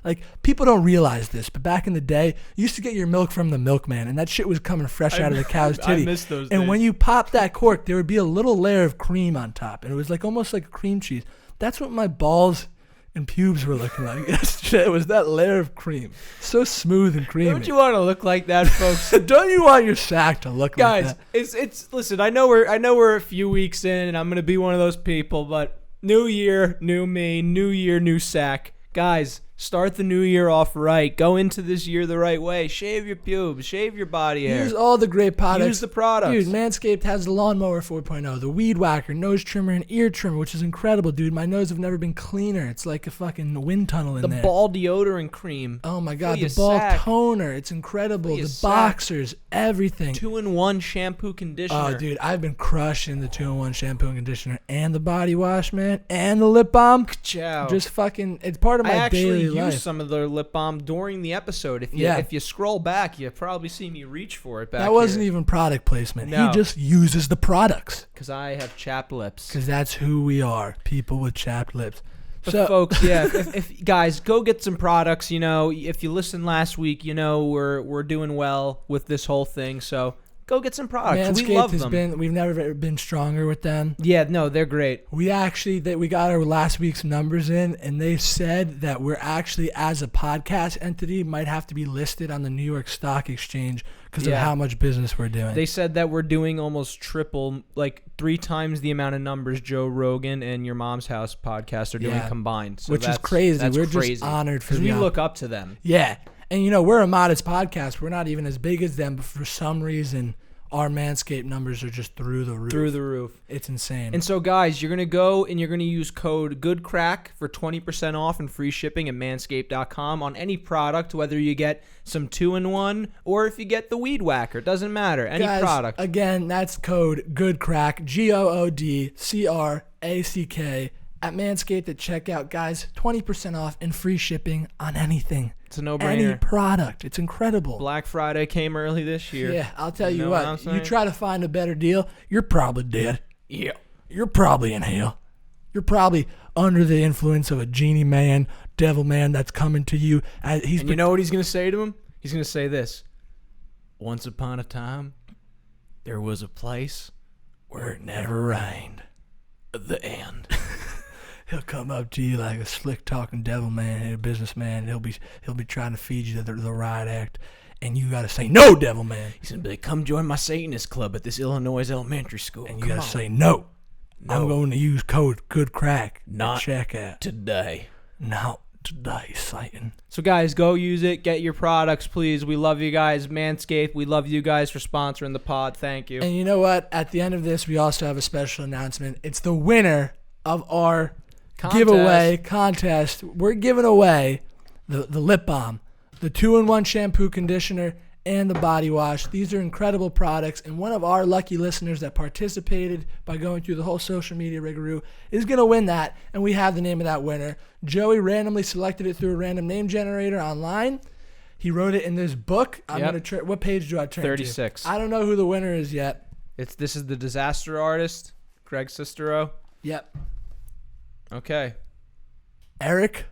Speaker 2: like, people don't realize this, but back in the day, you used to get your milk from the milkman, and that shit was coming fresh out of the cow's titty.
Speaker 3: I miss those
Speaker 2: And
Speaker 3: days.
Speaker 2: when you pop that cork, there would be a little layer of cream on top, and it was like almost like a cream cheese. That's what my balls and pubes were looking like. It was that layer of cream. So smooth and creamy.
Speaker 3: Don't you want to look like that, folks?
Speaker 2: Don't you want your sack to look like that?
Speaker 3: Guys, it's listen, I know we're a few weeks in and I'm going to be one of those people, but new year, new me, new year, new sack. Guys, start the new year off right. Go into this year the right way. Shave your pubes, shave your body hair.
Speaker 2: Use all the great products.
Speaker 3: Use the products.
Speaker 2: Dude, Manscaped has the Lawnmower 4.0, the Weed Whacker, nose trimmer, and ear trimmer, which is incredible, dude. My nose have never been cleaner. It's like a fucking wind tunnel in
Speaker 3: The
Speaker 2: there.
Speaker 3: ball deodorant cream.
Speaker 2: Oh my God,
Speaker 3: your
Speaker 2: the ball
Speaker 3: sack.
Speaker 2: toner. It's incredible.
Speaker 3: your
Speaker 2: The
Speaker 3: sack.
Speaker 2: boxers, everything.
Speaker 3: 2-in-1 shampoo conditioner.
Speaker 2: Oh, dude, I've been crushing the 2-in-1 shampoo and conditioner and the body wash, man, and the lip balm.
Speaker 3: Ciao.
Speaker 2: Just fucking, it's part of my
Speaker 3: I actually
Speaker 2: daily
Speaker 3: used
Speaker 2: life.
Speaker 3: some of the lip balm during the episode. If you scroll back, you probably see me reach for it back
Speaker 2: That wasn't even product placement.
Speaker 3: No.
Speaker 2: He just uses the products.
Speaker 3: because I have chapped lips.
Speaker 2: Because that's who we are, people with chapped lips.
Speaker 3: But folks, yeah, if guys, go get some products. If you listened last week, we're doing well with this whole thing. So go get some products. We love them.
Speaker 2: We've never been stronger with them.
Speaker 3: Yeah, no, they're great.
Speaker 2: We got our last week's numbers in, and they said that we're actually, as a podcast entity, might have to be listed on the New York Stock Exchange because of how much business we're doing.
Speaker 3: They said that we're doing almost triple, like 3 times the amount of numbers Joe Rogan and Your Mom's House podcast are doing combined. So
Speaker 2: which is crazy. We're
Speaker 3: crazy.
Speaker 2: just honored for
Speaker 3: because we look up to them.
Speaker 2: Yeah. And, we're a modest podcast. We're not even as big as them, but for some reason, our Manscaped numbers are just through the roof.
Speaker 3: Through the roof.
Speaker 2: It's insane.
Speaker 3: And so, guys, you're going to go and you're going to use code GOODCRACK for 20% off and free shipping at manscaped.com on any product, whether you get some 2-in-1 or if you get the Weed Whacker. It doesn't matter. Any product.
Speaker 2: Again, that's code GOODCRACK, GOODCRACK, at Manscaped at checkout. Guys, 20% off and free shipping on anything.
Speaker 3: It's a no-brainer.
Speaker 2: Any product. It's incredible.
Speaker 3: Black Friday came early this year.
Speaker 2: Yeah, I'll tell you
Speaker 3: know what I'm
Speaker 2: what.
Speaker 3: saying?
Speaker 2: You try to find a better deal, you're probably dead.
Speaker 3: Yeah.
Speaker 2: You're probably in hell. You're probably under the influence of a genie man, devil man that's coming to you.
Speaker 3: And you know what he's going to say to him? He's going to say this. Once upon a time, there was a place
Speaker 2: where it never rained.
Speaker 3: The end.
Speaker 2: He'll come up to you like a slick talking devil man and a businessman. And he'll be trying to feed you the right act, and you gotta say no, devil man.
Speaker 3: He's gonna be like, come join my Satanist club at this Illinois elementary school.
Speaker 2: And you gotta say no. I'm going to use code GOODCRACK
Speaker 3: Not
Speaker 2: at checkout
Speaker 3: today.
Speaker 2: Not today, Satan.
Speaker 3: So guys, go use it. Get your products, please. We love you guys. Manscaped, we love you guys for sponsoring the pod. Thank you.
Speaker 2: And you know what? At the end of this, we also have a special announcement. It's the winner of our giveaway contest. We're giving away the lip balm, the 2-in-1 shampoo conditioner, and the body wash. These are incredible products, and one of our lucky listeners that participated by going through the whole social media rigmarole is going to win that, and we have the name of that winner. Joey randomly selected it through a random name generator online. He wrote it in this book. I'm going to what page do I turn
Speaker 3: 36.
Speaker 2: to? I don't know who the winner is yet.
Speaker 3: This is the disaster artist, Greg Sestero.
Speaker 2: Yep.
Speaker 3: Okay.
Speaker 2: Eric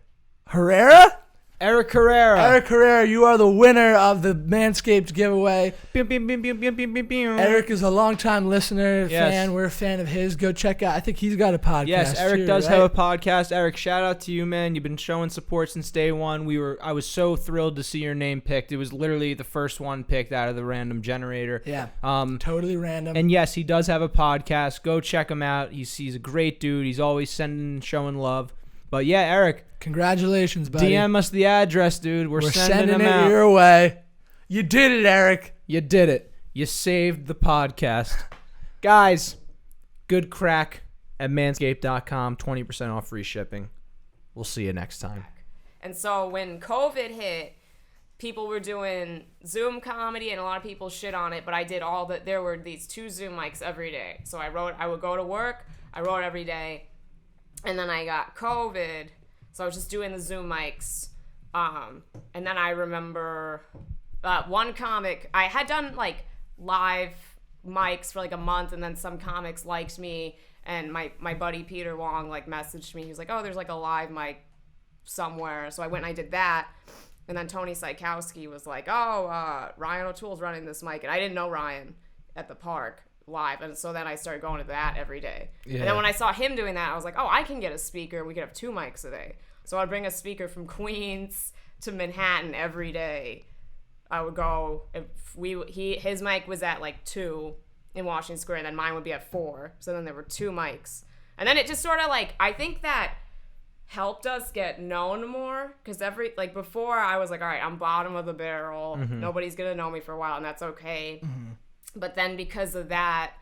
Speaker 2: Herrera?
Speaker 3: Eric Herrera.
Speaker 2: Eric Herrera, you are the winner of the Manscaped giveaway. Eric is a longtime listener, fan. We're a fan of his. Go check out. I think he's got a podcast.
Speaker 3: Yes, Eric does have a podcast. Eric, shout out to you, man. You've been showing support since day one. I was so thrilled to see your name picked. It was literally the first one picked out of the random generator.
Speaker 2: Yeah. Totally random.
Speaker 3: And yes, he does have a podcast. Go check him out. He's a great dude. He's always showing love. But yeah, Eric,
Speaker 2: congratulations, buddy.
Speaker 3: DM us the address, dude. We're sending them out.
Speaker 2: Your way. You did it, Eric.
Speaker 3: You did it. You saved the podcast. Guys, good crack at manscaped.com. 20% off free shipping. We'll see you next time.
Speaker 1: And so when COVID hit, people were doing Zoom comedy and a lot of people shit on it, but I did there were these 2 Zoom mics every day. So I would go to work, I wrote every day, and then I got COVID, so I was just doing the Zoom mics. And then I remember one comic, I had done like live mics for like a month, and then some comics liked me, and my buddy Peter Wong like messaged me. He was like, oh, there's like a live mic somewhere. So I went and I did that. And then Tony Sykowski was like, oh, Ryan O'Toole's running this mic. And I didn't know Ryan at the park live. And so then I started going to that every day. Yeah. And then when I saw him doing that, I was like, oh, I can get a speaker. We could have 2 mics a day. So I'd bring a speaker from Queens to Manhattan every day. I would go, his mic was at like 2 in Washington Square, and then mine would be at 4. So then there were 2 mics. And then it just sort of like, I think that helped us get known more, because before I was like, all right, I'm bottom of the barrel, nobody's gonna know me for a while, and that's okay. But then because of that,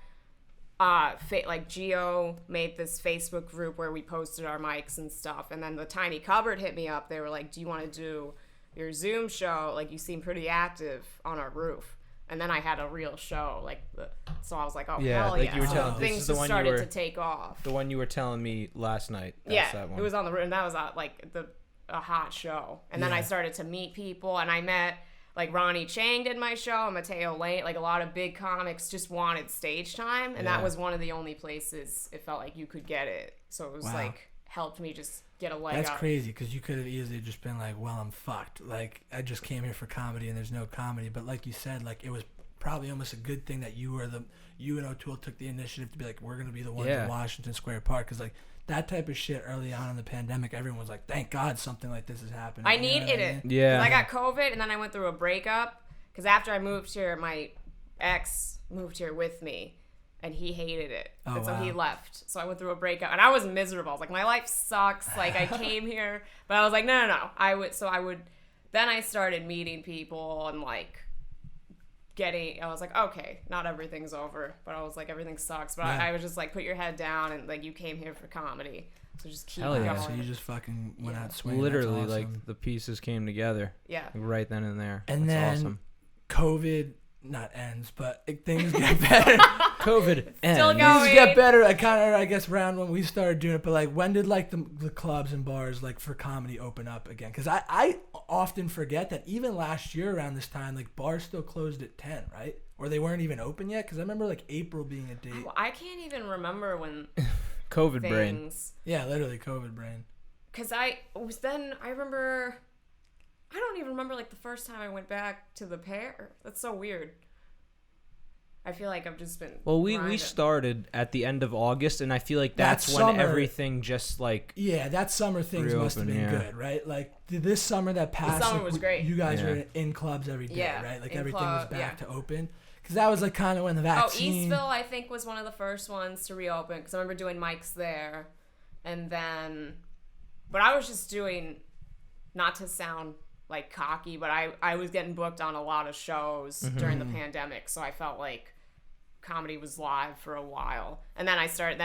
Speaker 1: like Geo made this Facebook group where we posted our mics and stuff, and then the Tiny Cupboard hit me up. They were like, do you want to do your Zoom show? Like, you seem pretty active on our roof. And then I had a real show, so I was like, oh, hell
Speaker 3: like
Speaker 1: yeah.
Speaker 3: You were telling,
Speaker 1: things just started to take off.
Speaker 3: The one you were telling me last night.
Speaker 1: That one. It was on the roof, and that was a hot show. And then I started to meet people, and I met, like, Ronnie Chang did my show, and Mateo Lane. Like, a lot of big comics just wanted stage time, and that was one of the only places it felt like you could get it. So it was, helped me just get a leg up.
Speaker 2: That's crazy, because you could have easily just been like, well, I'm fucked. Like, I just came here for comedy and there's no comedy. But like you said, like, it was probably almost a good thing that you and O'Toole took the initiative to be like, we're going to be the ones in Washington Square Park. Because, like, that type of shit early on in the pandemic, everyone was like, thank God something like this is happening.
Speaker 1: I needed it.
Speaker 3: Yeah.
Speaker 1: I got COVID, and then I went through a breakup. Because after I moved here, my ex moved here with me. And he hated it. And so he left. So I went through a breakup. And I was miserable. I was like, my life sucks. Like, I came here. But I was like, no. Then I started meeting people and, like, I was like, okay, not everything's over. But I was like, everything sucks. But I was just like, put your head down. And, like, you came here for comedy. So just keep going.
Speaker 2: So you just fucking went out swinging.
Speaker 3: Literally,
Speaker 2: awesome.
Speaker 3: like, the pieces came together.
Speaker 1: Yeah.
Speaker 3: Like, right then and there.
Speaker 2: And
Speaker 3: That's
Speaker 2: then
Speaker 3: awesome.
Speaker 2: COVID not ends, but things get better.
Speaker 3: COVID ends.
Speaker 1: Still going.
Speaker 2: Things get better. I guess around when we started doing it, but like, when did like the clubs and bars like for comedy open up again? Because I often forget that even last year around this time, like, bars still closed at 10, right? Or they weren't even open yet. Because I remember like April being a date.
Speaker 1: I can't even remember when
Speaker 3: COVID brain.
Speaker 2: Yeah, literally COVID brain.
Speaker 1: Because I remember. I don't even remember, like, the first time I went back to the pair. That's so weird. I feel like I've just been...
Speaker 3: Well, we started at the end of August, and I feel like that's when
Speaker 2: summer,
Speaker 3: everything just, like...
Speaker 2: Yeah, that summer things must have been good, right? Like, this summer that passed...
Speaker 1: The summer was great.
Speaker 2: You guys were in clubs every day, right? Like, everything was back to open. Because that was, like, kind of when the vaccine...
Speaker 1: Oh, Eastville, I think, was one of the first ones to reopen. Because I remember doing mics there. And then... But I was just doing... Not to sound... like cocky, but I was getting booked on a lot of shows during the pandemic, so I felt like comedy was live for a while. And then I started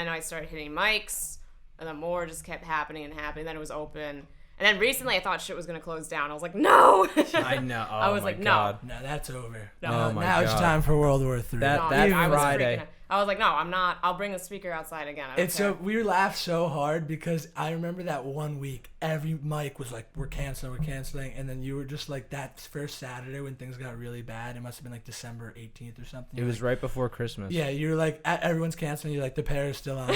Speaker 1: hitting mics, and then more just kept happening. Then it was open. And then recently I thought shit was going to close down. I was like, no.
Speaker 3: I know. Oh,
Speaker 1: I was like, no,
Speaker 2: that's over.
Speaker 1: No.
Speaker 2: Now it's time for World War III.
Speaker 3: That Friday.
Speaker 1: I was like, no, I'm not. I'll bring the speaker outside again.
Speaker 2: We laughed so hard because I remember that one week, every mic was like, we're canceling. And then you were just like, that first Saturday when things got really bad, it must have been like December 18th or something.
Speaker 3: It was right before Christmas.
Speaker 2: Yeah, you were like, everyone's canceling. You're like, the pair is still on for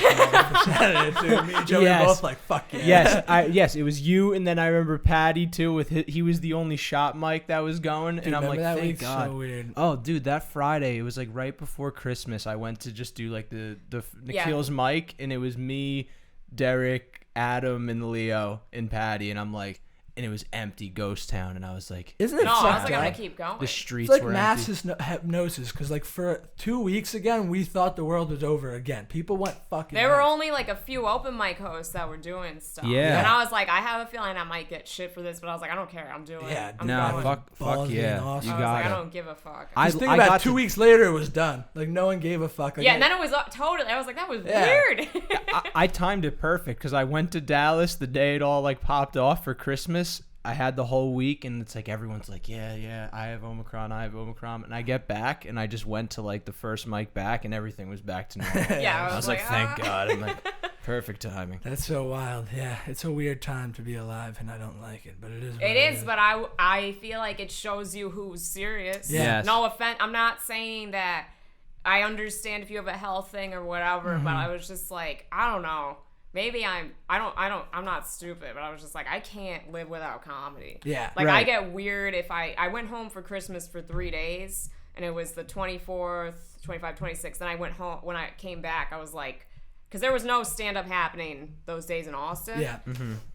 Speaker 2: Saturday too. Me and Joe were both like, fuck yeah.
Speaker 3: Yes, it was you, and then I remember Patty too. He was the only shot mic that was going,
Speaker 2: dude,
Speaker 3: and I'm like,
Speaker 2: that
Speaker 3: thank God.
Speaker 2: So weird.
Speaker 3: Oh, dude, that Friday, it was like right before Christmas. I went to just do like the Nikhil's mic, and it was me, Derek, Adam, and Leo and Patty, and I'm like, and it was empty, ghost town, and I was like,
Speaker 2: isn't it?
Speaker 1: No, I was like, I'm gonna keep going.
Speaker 3: The streets
Speaker 2: it's like
Speaker 3: were
Speaker 2: mass
Speaker 3: empty.
Speaker 2: hypnosis, because like for 2 weeks again, we thought the world was over again. People went fucking.
Speaker 1: There were only like a few open mic hosts that were doing stuff.
Speaker 3: Yeah.
Speaker 1: And I was like, I have a feeling I might get shit for this, but I was like, I don't care. I'm doing it.
Speaker 2: Yeah.
Speaker 1: I'm
Speaker 3: No,
Speaker 1: going.
Speaker 3: fuck yeah.
Speaker 2: Awesome.
Speaker 3: You
Speaker 1: I was
Speaker 3: got
Speaker 1: like,
Speaker 3: it.
Speaker 1: I don't give a fuck.
Speaker 2: Just think about 2 weeks later, it was done. Like, no one gave a fuck. Like,
Speaker 1: yeah, and then it was totally. I was like, that was weird.
Speaker 3: I timed it perfect because I went to Dallas the day it all like popped off for Christmas. I had the whole week, and it's like everyone's like, yeah, I have Omicron, and I get back, and I just went to like the first mic back, and everything was back to normal.
Speaker 1: Yeah,
Speaker 3: I was like, thank God. I'm like, perfect timing.
Speaker 2: That's so wild. Yeah, it's a weird time to be alive, and I don't like it, but it is.
Speaker 1: It is, but I feel like it shows you who's serious.
Speaker 2: Yeah. Yes.
Speaker 1: No offense. I'm not saying that I understand if you have a health thing or whatever, but I was just like, I don't know. Maybe I'm not stupid, but I was just like, I can't live without comedy.
Speaker 2: Yeah.
Speaker 1: Like,
Speaker 3: right.
Speaker 1: I get weird if I went home for Christmas for 3 days, and it was the 24th, 25th, 26th. Then I went home. When I came back, I was like, because there was no stand-up happening those days in Austin.
Speaker 2: Yeah.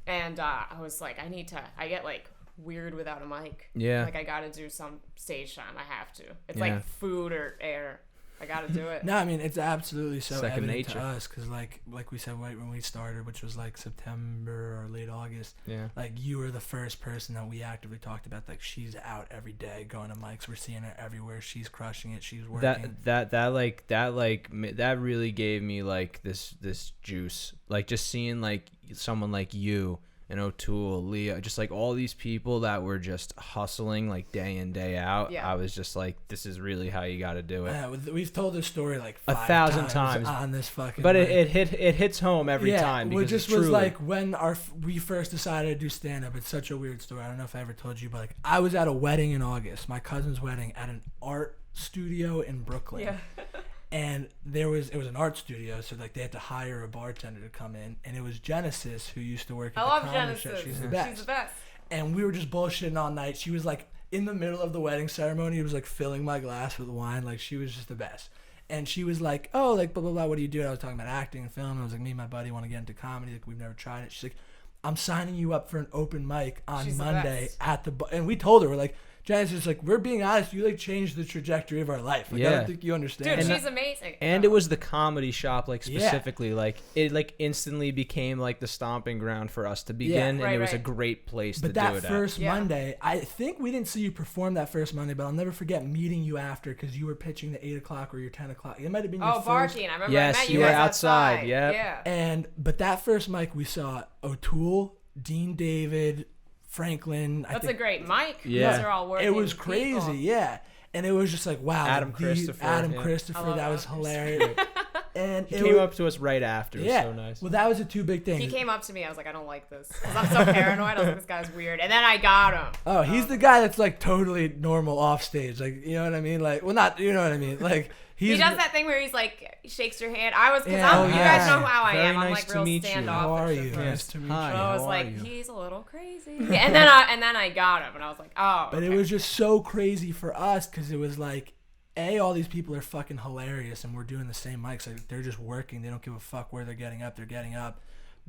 Speaker 1: And I was like, I get like weird without a mic.
Speaker 3: Yeah.
Speaker 1: Like, I got to do some stage time. I have to. It's
Speaker 3: Yeah.
Speaker 1: like food or air. I got to do it.
Speaker 2: No, I mean, it's absolutely so
Speaker 3: Second
Speaker 2: evident
Speaker 3: nature.
Speaker 2: to us because, like we said right when we started, which was like September or late August.
Speaker 3: Yeah.
Speaker 2: Like, you were the first person that we actively talked about. Like, she's out every day going to mics. We're seeing her everywhere. She's crushing it. She's working.
Speaker 3: That really gave me like this juice. Like, just seeing like someone like you and O'Toole, Leah, just like all these people that were just hustling like day in, day out.
Speaker 1: Yeah.
Speaker 3: I was just like, this is really how you got to do it.
Speaker 2: We've told this story like
Speaker 3: 1,000 times
Speaker 2: on this fucking.
Speaker 3: But
Speaker 2: mic.
Speaker 3: it hits home every time.
Speaker 2: Well,
Speaker 3: Because
Speaker 2: it just
Speaker 3: truly,
Speaker 2: was like when we first decided to do stand up. It's such a weird story. I don't know if I ever told you, but like I was at a wedding in August, my cousin's wedding at an art studio in Brooklyn.
Speaker 1: Yeah.
Speaker 2: And it was an art studio, so like they had to hire a bartender to come in, and it was Genesis who used to work at
Speaker 1: I
Speaker 2: the
Speaker 1: love
Speaker 2: comedy show.
Speaker 1: Genesis.
Speaker 2: She's the best.
Speaker 1: She's the best.
Speaker 2: And we were just bullshitting all night. She was like in the middle of the wedding ceremony. It was like filling my glass with wine. Like, she was just the best. And she was like, oh, like blah blah blah. What do you do? And I was talking about acting and film. And I was like, me and my buddy want to get into comedy. Like, we've never tried it. She's like, I'm signing you up for an open mic on
Speaker 1: She's the
Speaker 2: Monday
Speaker 1: best.
Speaker 2: at the. And we told her, we're like, Genesis, like, we're being honest, you like changed the trajectory of our life. Like, I
Speaker 3: Yeah.
Speaker 2: don't think you understand.
Speaker 1: Dude,
Speaker 2: that.
Speaker 1: she's amazing.
Speaker 3: and it was the comedy shop, like
Speaker 2: Yeah.
Speaker 3: specifically, like it like instantly became like the stomping ground for us to begin, and
Speaker 1: Right,
Speaker 3: it was a
Speaker 1: right.
Speaker 3: great place
Speaker 2: But
Speaker 3: to
Speaker 2: that
Speaker 3: do it
Speaker 2: first
Speaker 1: Yeah.
Speaker 2: Monday, I think we didn't see you perform that first Monday, but I'll never forget meeting you after because you were pitching the 8 o'clock or your 10 o'clock. It might have been your first.
Speaker 1: barking. I remember
Speaker 3: Yes,
Speaker 1: I met
Speaker 3: you
Speaker 1: you
Speaker 3: were
Speaker 1: guys
Speaker 3: outside, yep.
Speaker 1: Yeah.
Speaker 2: But that first mic, we saw O'Toole, Dean David, Franklin.
Speaker 1: That's a great mic.
Speaker 3: Yeah.
Speaker 1: Those are all working
Speaker 2: It was crazy,
Speaker 1: people.
Speaker 2: yeah. And it was just like, wow.
Speaker 3: Adam
Speaker 2: like,
Speaker 3: Christopher,
Speaker 2: Adam
Speaker 3: yeah.
Speaker 2: Christopher,
Speaker 1: I love
Speaker 2: that was
Speaker 1: Adam
Speaker 2: hilarious. And
Speaker 3: He
Speaker 2: it
Speaker 3: came
Speaker 2: was,
Speaker 3: up to us right after. It was
Speaker 2: yeah.
Speaker 3: so nice.
Speaker 2: Well, that was the two big things.
Speaker 1: He came up to me. I was like, I don't like this. 'Cause I'm so paranoid. I was like, this guy's weird. And then I got him.
Speaker 2: Oh, he's the guy that's like totally normal off stage. Like, you know what I mean? Like, well, not, you know what I mean? Like,
Speaker 1: He
Speaker 2: he's.
Speaker 1: does that thing where he's like, shakes your hand. Because
Speaker 2: Yeah,
Speaker 1: you
Speaker 2: yeah.
Speaker 1: guys know how I
Speaker 3: Very
Speaker 1: am. I'm
Speaker 3: nice
Speaker 1: like
Speaker 3: to
Speaker 1: real
Speaker 3: meet you.
Speaker 1: standoffish.
Speaker 2: How are
Speaker 1: at
Speaker 2: you?
Speaker 1: first.
Speaker 2: Nice to meet
Speaker 3: Hi.
Speaker 2: you.
Speaker 1: So I was
Speaker 3: How
Speaker 1: like,
Speaker 3: are you?
Speaker 1: he's a little crazy. And then I got him, and I was like, oh.
Speaker 2: But
Speaker 1: okay.
Speaker 2: it was just so crazy for us because it was like, A, all these people are fucking hilarious and we're doing the same mics. Like, they're just working. They don't give a fuck where they're getting up. They're getting up.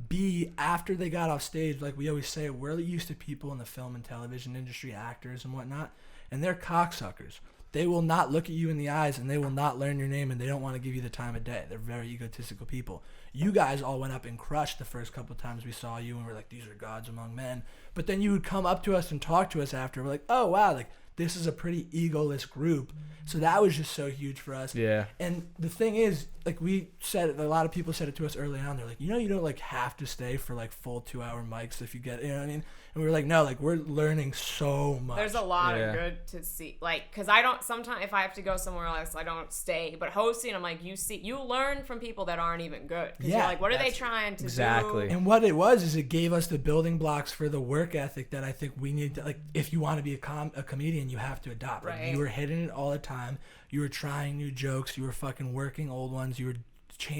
Speaker 2: B, after they got off stage, like we always say, we're used to people in the film and television industry, actors and whatnot, and they're cocksuckers. They will not look at you in the eyes and they will not learn your name and they don't want to give you the time of day. They're very egotistical people. You guys all went up and crushed the first couple of times we saw you and we're like, these are gods among men. But then you would come up to us and talk to us after. We're like, oh, wow, like this is a pretty egoless group. So that was just so huge for us.
Speaker 3: Yeah.
Speaker 2: And the thing is, like we said, a lot of people said it to us early on. They're like, you don't like have to stay for like full 2-hour mics if you get, you know what I mean? And we were like, no, like we're learning so much.
Speaker 1: There's a lot
Speaker 3: Yeah.
Speaker 1: of good to see. Like, because I don't, sometimes if I have to go somewhere else, I don't stay. But hosting, I'm like, you learn from people that aren't even good. Because
Speaker 2: Yeah,
Speaker 1: you're like, what are they
Speaker 3: that's-
Speaker 1: trying to
Speaker 3: exactly.
Speaker 1: do?
Speaker 2: And what it was is it gave us the building blocks for the work ethic that I think we need to, like, if you want to be a comedian, you have to adopt. Like,
Speaker 1: Right.
Speaker 2: you were hitting it all the time. You were trying new jokes. You were fucking working old ones. You were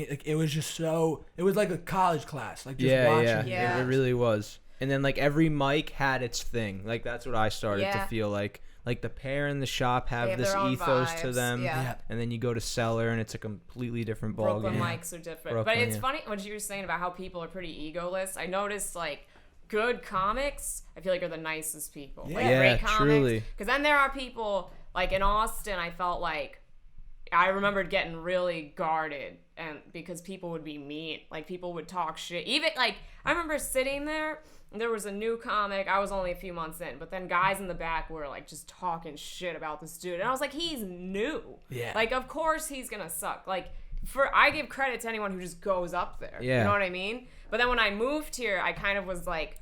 Speaker 2: like, it was just so, it was like a college class. Like, just watching.
Speaker 1: Yeah.
Speaker 3: It really was. And then like every mic had its thing. Like that's what I started to
Speaker 1: Yeah.
Speaker 3: feel like. Like the pair in the shop
Speaker 1: They
Speaker 3: have
Speaker 1: have
Speaker 3: this
Speaker 1: their own
Speaker 3: ethos to
Speaker 1: vibes.
Speaker 3: them.
Speaker 1: Yeah.
Speaker 3: And then you go to Cellar and it's a completely different ball
Speaker 1: Brooklyn
Speaker 3: game.
Speaker 1: mics are different.
Speaker 3: Brooklyn,
Speaker 1: but it's
Speaker 3: yeah.
Speaker 1: funny what you were saying about how people are pretty egoless. I noticed, like, good comics, I feel like, are the nicest people. Like,
Speaker 2: Yeah.
Speaker 1: great
Speaker 3: Yeah,
Speaker 1: comics.
Speaker 3: truly.
Speaker 1: Because then there are people, like, in Austin, I felt like, I remembered getting really guarded, and because people would be mean. Like, people would talk shit. Even, like, I remember sitting there, and there was a new comic. I was only a few months in, but then guys in the back were, like, just talking shit about this dude. And I was like, he's new.
Speaker 2: Yeah.
Speaker 1: Like, of course he's gonna suck. Like, I give credit to anyone who just goes up there.
Speaker 3: Yeah.
Speaker 1: You know what I mean? But then when I moved here, I kind of was like,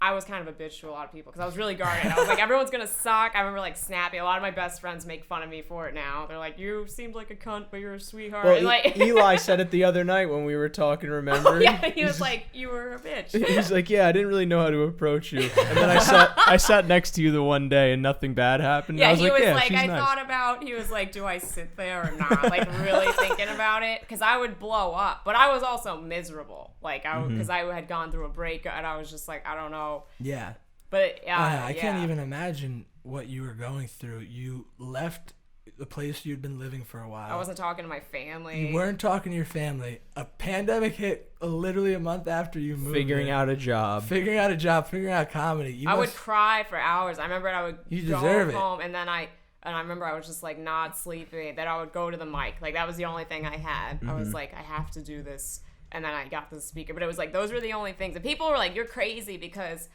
Speaker 1: I was kind of a bitch to a lot of people because I was really guarded. I was like, everyone's gonna suck. I remember like snapping. A lot of my best friends make fun of me for it now. They're like, you seemed like a cunt, but you're a sweetheart.
Speaker 3: Well,
Speaker 1: and like
Speaker 3: Eli said it the other night when we were talking. Remember?
Speaker 1: Oh, yeah, he was like, you were a bitch.
Speaker 3: He's like, yeah, I didn't really know how to approach you. And then I sat next to you the one day and nothing bad happened.
Speaker 1: Yeah,
Speaker 3: I was
Speaker 1: he
Speaker 3: like,
Speaker 1: was
Speaker 3: yeah,
Speaker 1: like,
Speaker 3: she's
Speaker 1: I
Speaker 3: nice.
Speaker 1: thought about. He was like, do I sit there or not? Like really thinking about it because I would blow up, but I was also miserable. Like because I had gone through a breakup and I was just like, I don't know.
Speaker 2: Yeah.
Speaker 1: But
Speaker 2: I can't even imagine what you were going through. You left the place you'd been living for a while.
Speaker 1: I wasn't talking to my family.
Speaker 2: You weren't talking to your family. A pandemic hit literally a month after you moved.
Speaker 3: Figuring out a job.
Speaker 2: Figuring out comedy.
Speaker 1: I would cry for hours. I remember I would
Speaker 2: deserve
Speaker 1: go
Speaker 2: it.
Speaker 1: home and then I remember I was just like not sleeping. Then I would go to the mic. Like that was the only thing I had. I was like, I have to do this. And then I got the speaker. But it was like those were the only things. And people were like, you're crazy because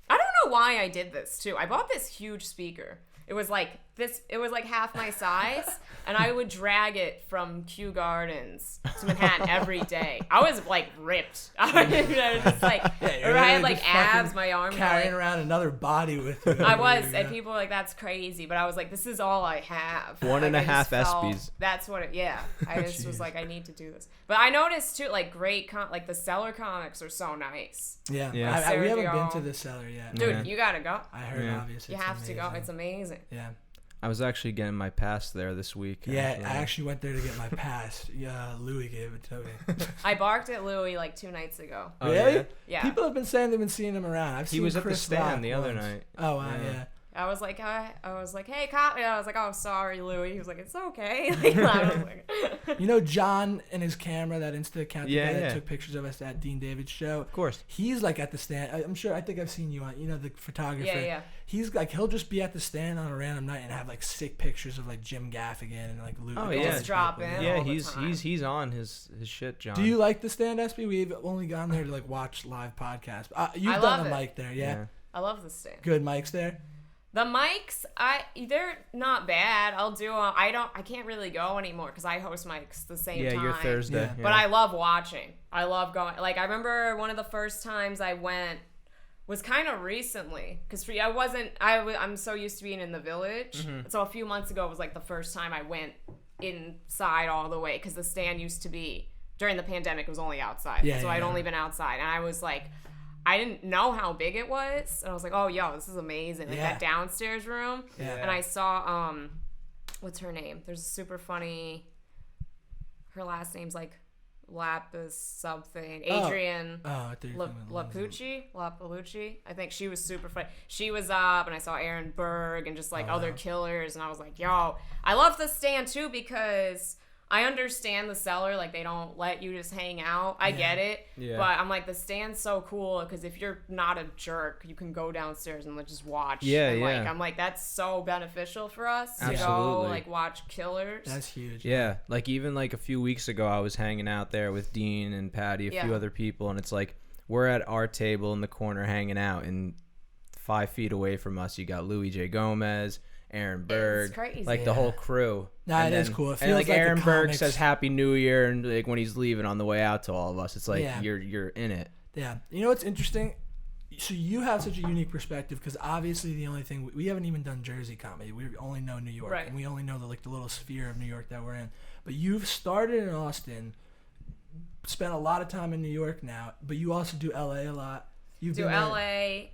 Speaker 1: I don't know why I did this too. I bought this huge speaker. It was like half my size, and I would drag it from Kew Gardens to Manhattan every day. I was like ripped. I was just like, or I had like abs, my arms
Speaker 2: carrying
Speaker 1: were, like,
Speaker 2: around another body with you.
Speaker 1: I was, and people were like, "That's crazy," but I was like, "This is all I have."
Speaker 3: One and
Speaker 1: Like,
Speaker 3: a
Speaker 1: I
Speaker 3: half
Speaker 1: just felt-
Speaker 3: Espies.
Speaker 1: That's what it. Yeah, I just was like, I need to do this. But I noticed too, like like the Cellar comics are so nice.
Speaker 2: Yeah.
Speaker 3: Yeah.
Speaker 2: We haven't
Speaker 1: Sergio.
Speaker 2: been to the cellar yet.
Speaker 1: Dude,
Speaker 3: Yeah.
Speaker 1: you gotta go.
Speaker 2: I heard
Speaker 3: Yeah.
Speaker 2: obviously.
Speaker 1: You
Speaker 2: it's
Speaker 1: have to go.
Speaker 2: amazing.
Speaker 1: It's amazing.
Speaker 2: Yeah.
Speaker 3: I was actually getting my pass there this week.
Speaker 2: Yeah, I actually went there to get my pass. Yeah, Louis gave it to me.
Speaker 1: I barked at Louis like 2 nights ago.
Speaker 3: Oh,
Speaker 2: Really?
Speaker 3: yeah?
Speaker 1: Yeah.
Speaker 2: People have been saying they've been seeing him around. I've
Speaker 3: He
Speaker 2: seen
Speaker 3: was at the
Speaker 2: Chris
Speaker 3: stand
Speaker 2: Rock
Speaker 3: the other
Speaker 2: once.
Speaker 3: night.
Speaker 2: Oh, wow,
Speaker 3: Yeah.
Speaker 2: yeah.
Speaker 1: I was like, hey, cop. And I was like, oh, sorry, Louis. He was like, it's okay. Like, I was like,
Speaker 2: You know John and his camera, that Insta account, the
Speaker 3: Yeah,
Speaker 2: guy that
Speaker 3: yeah.
Speaker 2: took pictures of us at Dean David's show.
Speaker 3: Of course.
Speaker 2: He's like at the stand. I think I've seen you on, the photographer.
Speaker 1: yeah.
Speaker 2: He's like, he'll just be at the stand on a random night and have like sick pictures of like Jim Gaffigan and like Luke.
Speaker 3: Oh,
Speaker 2: like,
Speaker 3: yeah.
Speaker 2: all
Speaker 1: Just
Speaker 2: these
Speaker 1: drop
Speaker 2: people.
Speaker 1: in.
Speaker 3: Yeah,
Speaker 1: all the
Speaker 3: he's
Speaker 1: time.
Speaker 3: he's on his shit, John.
Speaker 2: Do you like the stand, Espi? We've only gone there to like watch live podcasts. You've
Speaker 1: I
Speaker 2: done
Speaker 1: love
Speaker 2: a
Speaker 1: it.
Speaker 2: mic there, yeah?
Speaker 1: I love the stand.
Speaker 2: Good mics there.
Speaker 1: The mics, they're not bad. I'll do. I can't really go anymore because I host mics the same time.
Speaker 3: Yeah, you're Thursday.
Speaker 2: Yeah.
Speaker 3: Yeah.
Speaker 1: But I love watching. I love going. Like I remember one of the first times I went was kind of recently because I'm so used to being in the Village. So a few months ago was like the first time I went inside all the way because the stand used to be during the pandemic it was only outside.
Speaker 2: Yeah,
Speaker 1: so
Speaker 2: yeah,
Speaker 1: I'd
Speaker 2: yeah.
Speaker 1: only been outside and I was like. I didn't know how big it was, and I was like, "Oh, yo, this is amazing!" Like
Speaker 2: Yeah.
Speaker 1: that downstairs room,
Speaker 2: Yeah.
Speaker 1: and I saw what's her name? There's a super funny. Her last name's like Lapis something. Adrian
Speaker 2: Oh, I thought you were talking about
Speaker 1: Lapucci. I think she was super funny. She was up, and I saw Aaron Berg and just like other killers, and I was like, "Yo, I love the stand too because." I understand the cellar, like they don't let you just hang out. I get it,
Speaker 3: Yeah.
Speaker 1: but I'm like the stand's so cool because if you're not a jerk, you can go downstairs and like, just watch.
Speaker 3: Yeah,
Speaker 1: and,
Speaker 3: yeah.
Speaker 1: Like, I'm like that's so beneficial for us to go
Speaker 3: Absolutely.
Speaker 1: like watch killers.
Speaker 2: That's huge.
Speaker 3: Yeah, like even like a few weeks ago, I was hanging out there with Dean and Patty, a few
Speaker 1: Yeah.
Speaker 3: other people, and it's like we're at our table in the corner hanging out, and 5 feet away from us, you got Louis J. Gomez, Aaron Berg,
Speaker 1: crazy.
Speaker 3: like the whole crew.
Speaker 2: Nah,
Speaker 3: And
Speaker 2: it is
Speaker 3: then-
Speaker 2: cool. It
Speaker 3: and
Speaker 2: feels
Speaker 3: like
Speaker 2: like the
Speaker 3: Aaron Berg
Speaker 2: comics-
Speaker 3: says Happy New Year, and like when he's leaving on the way out to all of us, it's like
Speaker 2: Yeah.
Speaker 3: you're in it.
Speaker 2: Yeah. You know what's interesting? So you have such a unique perspective because obviously the only thing we haven't even done Jersey comedy. We only know New York,
Speaker 1: Right.
Speaker 2: and we only know the little sphere of New York that we're in. But you've started in Austin, spent a lot of time in New York now, but you also do LA a lot. You've
Speaker 1: Do
Speaker 2: been there-
Speaker 1: LA,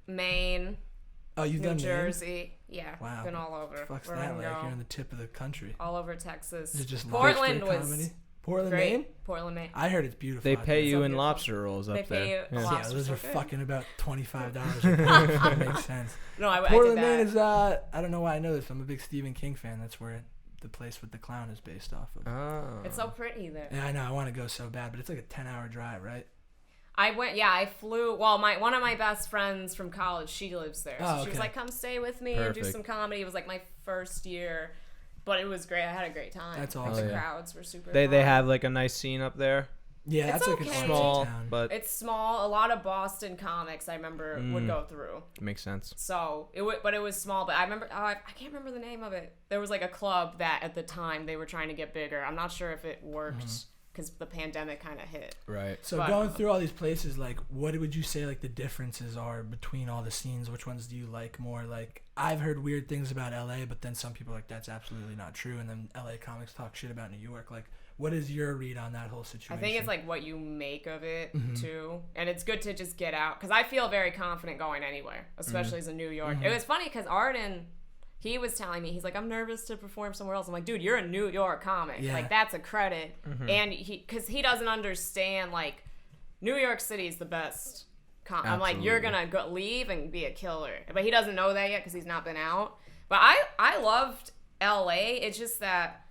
Speaker 1: Maine,
Speaker 2: Oh, you've
Speaker 1: New
Speaker 2: done Maine?
Speaker 1: Jersey. Yeah,
Speaker 2: Wow.
Speaker 1: been all over.
Speaker 2: Fuck's
Speaker 1: Wherever
Speaker 2: that
Speaker 1: I
Speaker 2: like?
Speaker 1: go.
Speaker 2: You're on the tip of the country.
Speaker 1: All over Texas.
Speaker 2: Is it just
Speaker 1: Portland
Speaker 2: lobster
Speaker 1: was
Speaker 2: comedy? Portland,
Speaker 1: great.
Speaker 2: Maine?
Speaker 1: Portland, Maine.
Speaker 2: I heard it's beautiful.
Speaker 3: They
Speaker 2: out
Speaker 3: pay
Speaker 2: there.
Speaker 3: you
Speaker 1: so
Speaker 3: in
Speaker 1: beautiful.
Speaker 3: lobster rolls
Speaker 1: They
Speaker 3: up
Speaker 1: pay
Speaker 3: there.
Speaker 1: you a
Speaker 3: Yeah.
Speaker 1: lot.
Speaker 2: Yeah, those
Speaker 1: Lobster's
Speaker 2: are
Speaker 1: so good.
Speaker 2: fucking about $25 a pound. That makes sense.
Speaker 1: No, I
Speaker 2: Portland,
Speaker 1: did
Speaker 2: Maine
Speaker 1: that.
Speaker 2: is I don't know why I know this. I'm a big Stephen King fan. That's where the place with the clown is based off of.
Speaker 3: Oh.
Speaker 1: It's so pretty there.
Speaker 2: Yeah, I know. I want to go so bad, but it's like a 10-hour drive, right?
Speaker 1: I flew. Well, one of my best friends from college, she lives there. So
Speaker 2: Oh,
Speaker 1: she was
Speaker 2: okay.
Speaker 1: like, come stay with me and do
Speaker 3: Perfect.
Speaker 1: some comedy. It was like my first year, but it was great. I had a great time.
Speaker 2: That's
Speaker 1: Like,
Speaker 2: awesome.
Speaker 1: The
Speaker 3: Oh, yeah.
Speaker 1: crowds were super
Speaker 3: They
Speaker 1: fun.
Speaker 3: have like a nice scene up there.
Speaker 2: Yeah,
Speaker 1: It's
Speaker 2: that's like
Speaker 1: okay.
Speaker 2: an artsy
Speaker 3: Small,
Speaker 2: town.
Speaker 3: but
Speaker 1: It's small. A lot of Boston comics I remember would go through.
Speaker 3: it makes sense.
Speaker 1: So it was small, but I remember I can't remember the name of it. There was like a club that at the time they were trying to get bigger. I'm not sure if it worked because the pandemic kind of hit.
Speaker 3: Right.
Speaker 2: So
Speaker 1: But-
Speaker 2: going through all these places, like, what would you say like the differences are between all the scenes? Which ones do you like more? Like, I've heard weird things about LA, but then some people are like, that's absolutely not true, and then LA comics talk shit about New York. Like, what is your read on that whole situation?
Speaker 1: I think it's like what you make of it
Speaker 2: Mm-hmm.
Speaker 1: too, and it's good to just get out because I feel very confident going anywhere, especially as a New York. It was funny because Arden, he was telling me, he's like, I'm nervous to perform somewhere else. I'm like, dude, you're a New York comic.
Speaker 2: Yeah.
Speaker 1: Like, that's a credit. And because he doesn't understand, like, New York City is the best. I'm like, you're going to go leave and be a killer. But he doesn't know that yet because he's not been out. But I loved LA. It's just that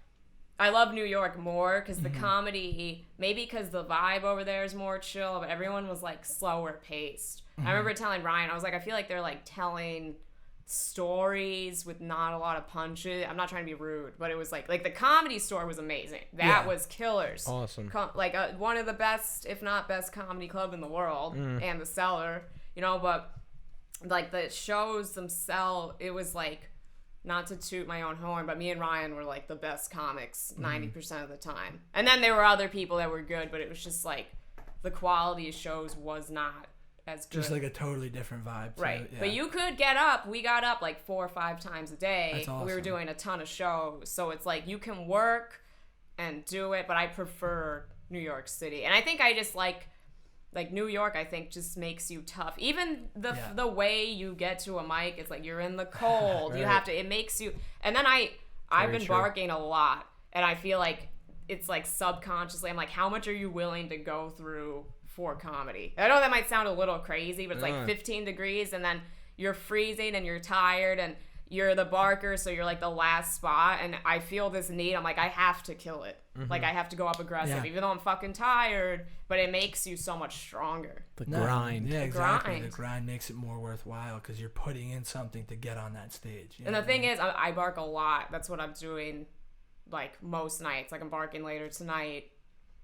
Speaker 1: I love New York more because the comedy, maybe because the vibe over there is more chill, but everyone was, like, slower paced. I remember telling Ryan, I was like, I feel like they're, like, telling stories with not a lot of punches. I'm not trying to be rude, but it was like the Comedy Store was amazing. That was killers.
Speaker 3: Awesome.
Speaker 1: One of the best, if not best, comedy club in the world, and the Cellar, but like the shows themselves, it was like, not to toot my own horn, but me and Ryan were like the best comics 90% of the time. And then there were other people that were good, but it was just like the quality of shows was not as good.
Speaker 2: just like a totally different vibe.
Speaker 1: Right.
Speaker 2: Yeah.
Speaker 1: But you could get up. We got up like 4 or 5 times a day.
Speaker 2: That's awesome.
Speaker 1: We were doing a ton of shows. So it's like you can work and do it, but I prefer New York City. And I think I just like New York, I think just makes you tough. Even the way you get to a mic, it's like you're in the cold.
Speaker 2: Right.
Speaker 1: You have to, it makes you, and then I've been
Speaker 3: true.
Speaker 1: barking a lot, and I feel like it's like subconsciously, I'm like, how much are you willing to go through for comedy? I know that might sound a little crazy, but it's like 15 degrees and then you're freezing and you're tired and you're the barker, so you're like the last spot, and I feel this need. I'm like, I have to kill it. Like, I have to go up aggressive, even though I'm fucking tired, but it makes you so much stronger.
Speaker 3: The grind.
Speaker 2: Yeah, exactly.
Speaker 1: grind.
Speaker 2: The grind makes it more worthwhile because you're putting in something to get on that stage.
Speaker 1: And the thing is, I bark a lot. That's what I'm doing, like, most nights. Like, I'm barking later tonight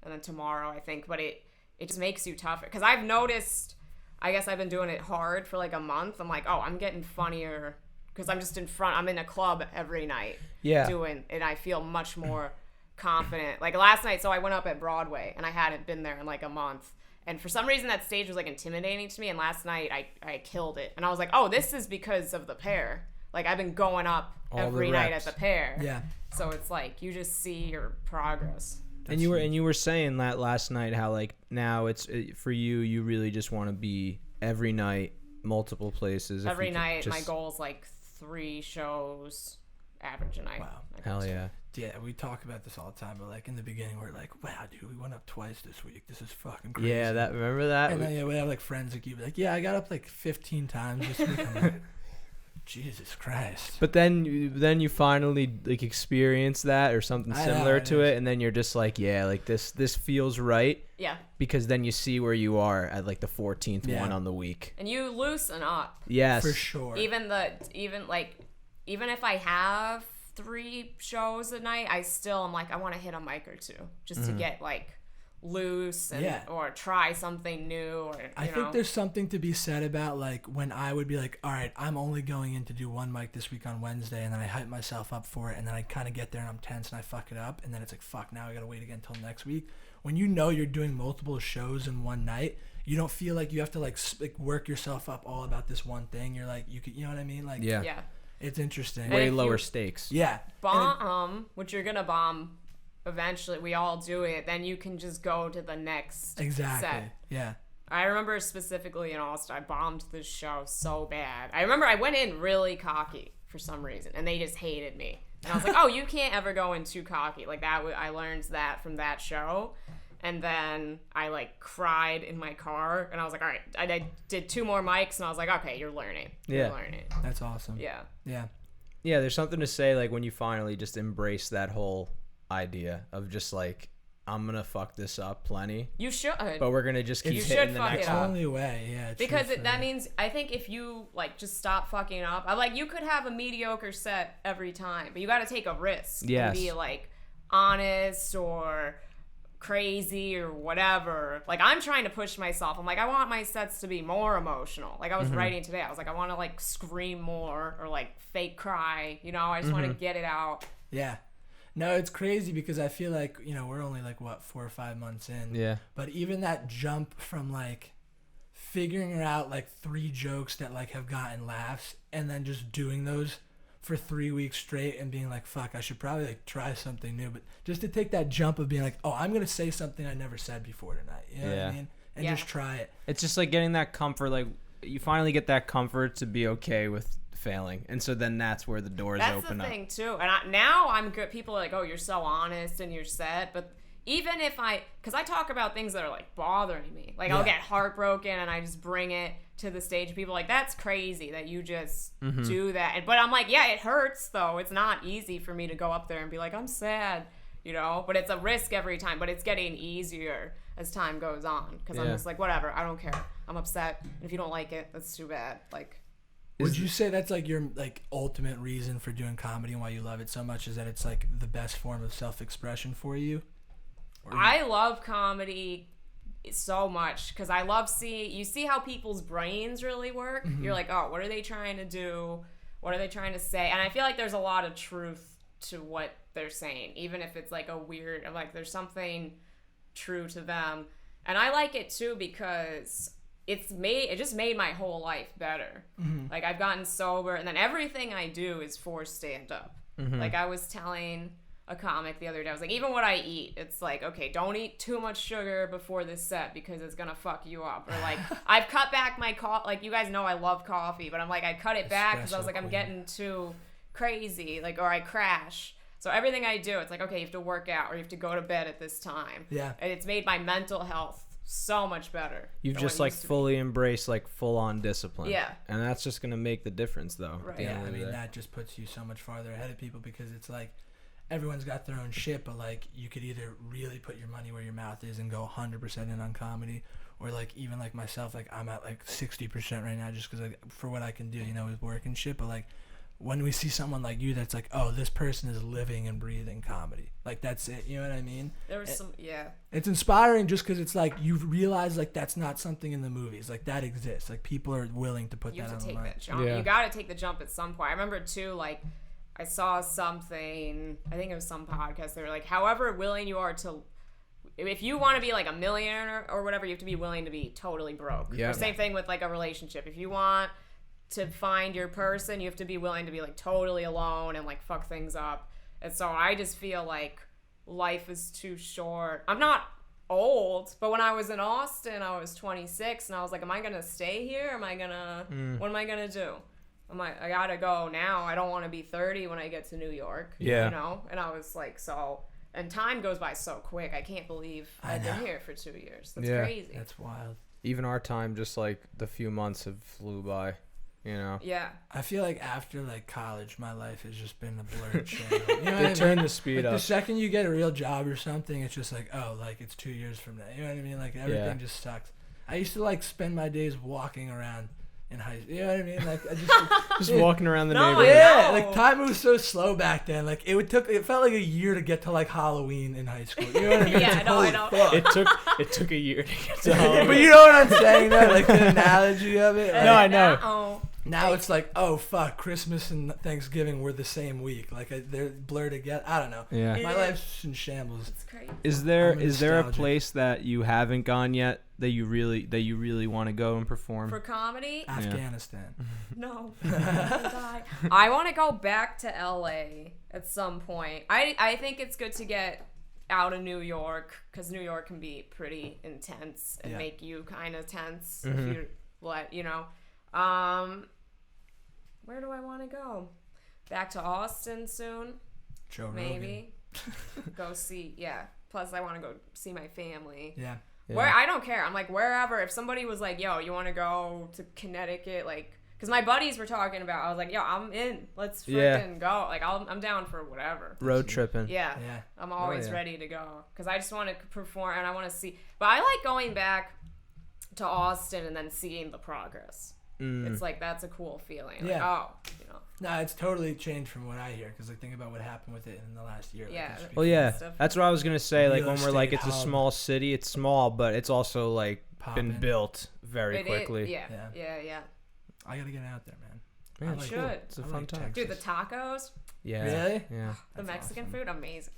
Speaker 1: and then tomorrow, I think, but it just makes you tougher. Because I've noticed, I guess I've been doing it hard for like a month. I'm like, oh, I'm getting funnier because I'm just in front. I'm in a club every night doing, and I feel much more confident. Like last night, so I went up at Broadway, and I hadn't been there in like a month. And for some reason, that stage was like intimidating to me. And last night, I killed it. And I was like, oh, this is because of the Pair. Like, I've been going up every night at the Pair.
Speaker 2: Yeah.
Speaker 1: So it's like you just see your progress.
Speaker 3: And you were saying that last night, how like now it's for you really just want to be every night, multiple places.
Speaker 1: Every night, my goal is like 3 shows, average a night.
Speaker 2: Wow.
Speaker 3: Hell yeah.
Speaker 2: Yeah, we talk about this all the time, but like in the beginning, we're like, "Wow, dude, we went up twice this week. This is fucking crazy."
Speaker 3: Yeah, remember that?
Speaker 2: And then we have like friends that keep like, "Yeah, I got up like 15 times this week." I'm like, Jesus Christ.
Speaker 3: But then you finally like experience that or something similar to it, and then you're just like, yeah, like this feels right.
Speaker 1: Yeah.
Speaker 3: Because then you see where you are at like the 14th one on the week.
Speaker 1: And you loosen up.
Speaker 3: Yes.
Speaker 2: For sure.
Speaker 1: Even if I have 3 shows a night, I still am like, I want to hit a mic or 2 just to get like loose and or try something new. Or
Speaker 2: I think there's something to be said about like when I would be like, all right, I'm only going in to do 1 mic this week on Wednesday, and then I hype myself up for it, and then I kind of get there and I'm tense and I fuck it up, and then it's like, fuck, now I gotta wait again until next week. When you know you're doing multiple shows in one night, you don't feel like you have to like work yourself up all about this one thing. You're like, you know what I mean? Like,
Speaker 3: yeah.
Speaker 2: It's interesting.
Speaker 3: Way lower stakes.
Speaker 2: Yeah.
Speaker 1: Bomb, which you're gonna bomb eventually. We all do it. Then you can just go to the next set.
Speaker 2: Yeah.
Speaker 1: I remember specifically in Austin, I bombed this show so bad. I remember I went in really cocky for some reason, and they just hated me. And I was like, oh, you can't ever go in too cocky. Like that, I learned that from that show. And then I like cried in my car, and I was like, all right, I did 2 more mics, and I was like, okay, you're learning. You're learning.
Speaker 2: That's awesome.
Speaker 1: Yeah.
Speaker 2: Yeah.
Speaker 3: Yeah, there's something to say like when you finally just embrace that whole idea of just like, I'm gonna fuck this up plenty.
Speaker 1: You should.
Speaker 3: But we're gonna just keep hitting the next
Speaker 2: It's the only way, yeah.
Speaker 1: Because that means, I think if you like just stop fucking up, you could have a mediocre set every time, but you got to take a risk and be like honest or crazy or whatever. Like I'm trying to push myself. I'm like, I want my sets to be more emotional. Like I was writing today, I was like, I want to like scream more or like fake cry. I just want to get it out.
Speaker 2: Yeah. No, it's crazy because I feel like, we're only like, 4 or 5 months in.
Speaker 3: Yeah.
Speaker 2: But even that jump from like figuring out like 3 jokes that like have gotten laughs and then just doing those for 3 weeks straight and being like, fuck, I should probably like try something new. But just to take that jump of being like, oh, I'm going to say something I never said before tonight. You know what I mean? And just try it.
Speaker 3: It's just like getting that comfort. Like you finally get that comfort to be okay with failing, and so then that's where the doors open up. That's the
Speaker 1: thing too. And now I'm good. People are like, oh, you're so honest and you're set. But even if because I talk about things that are like bothering me, like I'll get heartbroken and I just bring it to the stage. People are like, that's crazy that you just do that. But I'm like, yeah, it hurts though. It's not easy for me to go up there and be like, I'm sad, but it's a risk every time. But it's getting easier as time goes on because I'm just like, whatever, I don't care. I'm upset. And if you don't like it, that's too bad. Like.
Speaker 2: Would you say that's like your like ultimate reason for doing comedy and why you love it so much is that it's like the best form of self-expression for you?
Speaker 1: I love comedy so much because I love you see how people's brains really work. You're like, oh, what are they trying to do? What are they trying to say? And I feel like there's a lot of truth to what they're saying, even if it's like a weird, like there's something true to them. And I like it too because it just made my whole life better. Like I've gotten sober and then everything I do is for stand-up. Like I was telling a comic the other day, I was like, even what I eat, it's like, okay, don't eat too much sugar before this set because it's gonna fuck you up. Or like I've cut back my coffee, like you guys know I love coffee, but I'm like, I cut it back because I was like, I'm getting too crazy, like, or I crash. So everything I do, it's like, okay, you have to work out or you have to go to bed at this time.
Speaker 2: Yeah.
Speaker 1: And it's made my mental health so much better.
Speaker 3: You've just like fully embraced like full on discipline.
Speaker 1: Yeah.
Speaker 3: And that's just gonna make the difference though.
Speaker 1: Right.
Speaker 2: Yeah, I mean that just puts you so much farther ahead of people because it's like everyone's got their own shit, but like you could either really put your money where your mouth is and go 100% in on comedy, or like even like myself, like I'm at like 60% right now just because like for what I can do, with work and shit. But like when we see someone like you that's like, oh, this person is living and breathing comedy, like that's it, you know what I mean?
Speaker 1: There was
Speaker 2: it's inspiring just because it's like you realize like that's not something in the movies, like that exists, like people are willing to put that on the line.
Speaker 1: You have to take that jump. You got to take the jump at some point. I remember too, like I saw something, I think it was some podcast, they were like, however willing you are to, if you want to be like a millionaire or whatever, you have to be willing to be totally broke.
Speaker 3: Yeah.
Speaker 1: Or same thing with like a relationship. If you want to find your person, you have to be willing to be like totally alone and like fuck things up. And so I just feel like life is too short. I'm not old, but when I was in Austin, I was 26 and I was like, am I going to stay here? What am I going to do? I gotta go now. I don't want to be 30 when I get to New York.
Speaker 3: Yeah.
Speaker 1: And I was like, and time goes by so quick. I can't believe I've been here for 2 years. That's crazy.
Speaker 2: That's wild.
Speaker 3: Even our time, just like the few months have flew by,
Speaker 1: Yeah.
Speaker 2: I feel like after like college, my life has just been a blurred channel. You know what I mean?
Speaker 3: Turn the speed up.
Speaker 2: The second you get a real job or something, it's just like, oh, like it's 2 years from now. You know what I mean? Like everything just sucks. I used to like spend my days walking around in high school. You know what I mean? Like I just
Speaker 3: walking around the neighborhood.
Speaker 2: Yeah, like time was so slow back then. Like it felt like a year to get to like Halloween in high school. You know what I mean?
Speaker 1: Yeah, I know.
Speaker 3: It took a year to get to Halloween.
Speaker 2: But you know what I'm saying? Though? Like the analogy of it. Like,
Speaker 3: no, I know.
Speaker 2: Now it's like, oh fuck, Christmas and Thanksgiving were the same week. Like they're blurred together. I don't know.
Speaker 3: Yeah.
Speaker 2: My life's in shambles.
Speaker 1: It's crazy.
Speaker 3: Is there a place that you haven't gone yet that you really want to go and perform?
Speaker 1: For comedy?
Speaker 2: Afghanistan.
Speaker 1: No. I want to go back to LA at some point. I think it's good to get out of New York because New York can be pretty intense and make you kind of tense if you let, where do I want to go? Back to Austin soon.
Speaker 2: Joe
Speaker 1: maybe. Go see, Plus I want to go see my family.
Speaker 2: Yeah.
Speaker 1: Where I don't care. I'm like wherever. If somebody was like, "Yo, you want to go to Connecticut?" Like, because my buddies were talking about. I was like, "Yo, I'm in. Let's freaking go." Like, I'm down for whatever.
Speaker 3: Road tripping.
Speaker 1: Yeah. I'm always ready to go because I just want to perform and I want to see. But I like going back to Austin and then seeing the progress. It's like that's a cool feeling. Like,
Speaker 2: No, it's totally changed from what I hear because like think about what happened with it in the last year.
Speaker 1: Yeah.
Speaker 2: Like,
Speaker 3: Well, yeah, that's what I was gonna say. Like when we're like, it's
Speaker 2: hub.
Speaker 3: a small city. It's small, but it's also like been built very quickly.
Speaker 1: Yeah.
Speaker 2: I gotta get out there, man.
Speaker 3: Man,
Speaker 1: You should.
Speaker 3: It's a fun time.
Speaker 1: Dude, the tacos.
Speaker 3: Yeah.
Speaker 2: Really?
Speaker 3: Yeah.
Speaker 1: The Mexican food, amazing.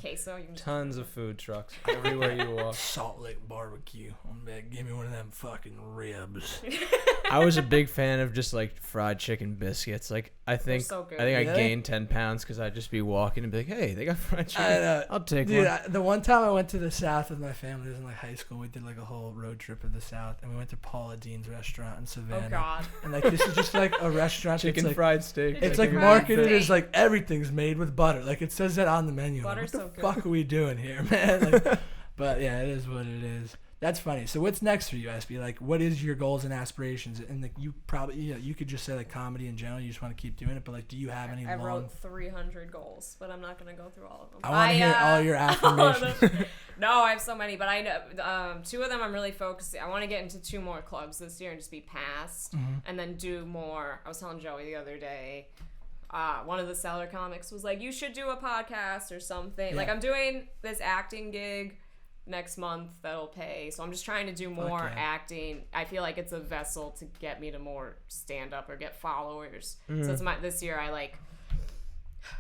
Speaker 1: Queso, you can just
Speaker 3: Tons of food trucks everywhere you walk.
Speaker 2: Salt Lake Barbecue. Give me one of them fucking ribs.
Speaker 3: I was a big fan of just like fried chicken biscuits. Like I think
Speaker 1: so good.
Speaker 3: I
Speaker 2: Really?
Speaker 3: gained 10 pounds because I'd just be walking and be like, hey, they got fried chicken.
Speaker 2: I know.
Speaker 3: I'll take
Speaker 2: Dude,
Speaker 3: one.
Speaker 2: the one time I went to the South with my family, it was in like high school. We did like a whole road trip of the South, and we went to Paula Dean's restaurant in Savannah.
Speaker 1: Oh God.
Speaker 2: And like this is just like a restaurant.
Speaker 3: Chicken
Speaker 2: that's, like,
Speaker 3: fried steak.
Speaker 2: It's
Speaker 1: Chicken
Speaker 2: like
Speaker 1: fried
Speaker 2: marketed
Speaker 1: steak.
Speaker 2: as like everything's made with butter. Like it says that on the menu. Like,
Speaker 1: Butter's
Speaker 2: what the
Speaker 1: so good.
Speaker 2: fuck are we doing here, man? Like, but yeah, it is what it is. That's funny. So what's next for you, Espi? Like, what is your goals and aspirations? And like, you probably, you could just say like comedy in general. You just want to keep doing it. But like, do you have any
Speaker 1: I
Speaker 2: long?
Speaker 1: wrote 300 goals, but I'm not gonna go through all of them.
Speaker 2: I want to hear all your affirmations.
Speaker 1: No, I have so many, but I know 2 of them I'm really focusing. I want to get into 2 more clubs this year and just be passed, and then do more. I was telling Joey the other day. One of the seller comics was like, you should do a podcast or something.
Speaker 2: Yeah.
Speaker 1: Like, I'm doing this acting gig next month that'll pay, so I'm just trying to do more acting. I feel like it's a vessel to get me to more stand up or get followers. So it's this year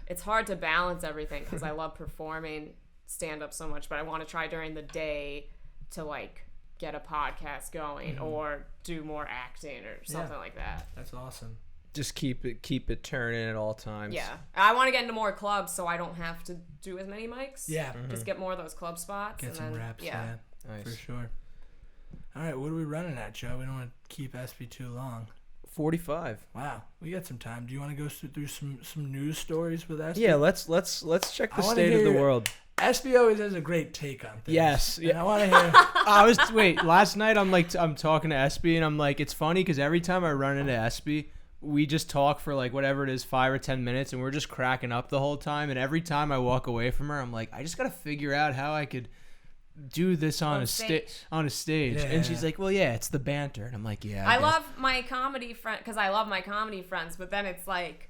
Speaker 1: it's hard to balance everything because I love performing stand up so much, but I want to try during the day to like get a podcast going or do more acting or something like that.
Speaker 2: That's awesome.
Speaker 3: Just keep it turning at all times.
Speaker 1: Yeah, I want to get into more clubs so I don't have to do as many mics.
Speaker 2: Yeah.
Speaker 1: Just get more of those club spots.
Speaker 2: Get
Speaker 1: and
Speaker 2: some
Speaker 1: then,
Speaker 2: reps.
Speaker 1: Yeah.
Speaker 3: Nice.
Speaker 2: For sure. All right, what are we running at, Joe? We don't want to keep Espi too long.
Speaker 3: 45.
Speaker 2: Wow, we got some time. Do you want to go through some news stories with Espi?
Speaker 3: Yeah, let's check the
Speaker 2: I wanna
Speaker 3: state of the
Speaker 2: hear-
Speaker 3: world.
Speaker 2: Espi always has a great take on things.
Speaker 3: Yes.
Speaker 2: And I want to hear.
Speaker 3: Last night I'm talking to Espi and I'm like, it's funny because every time I run into Espi, we just talk for like whatever it is, 5 or 10 minutes, and we're just cracking up the whole time. And every time I walk away from her, I'm like, I just gotta figure out how I could do this on a stage.
Speaker 2: Yeah.
Speaker 3: And she's like, well, yeah, it's the banter. And I'm like, yeah.
Speaker 1: I
Speaker 3: guess.
Speaker 1: love my comedy friend because I love my comedy friends, but then it's like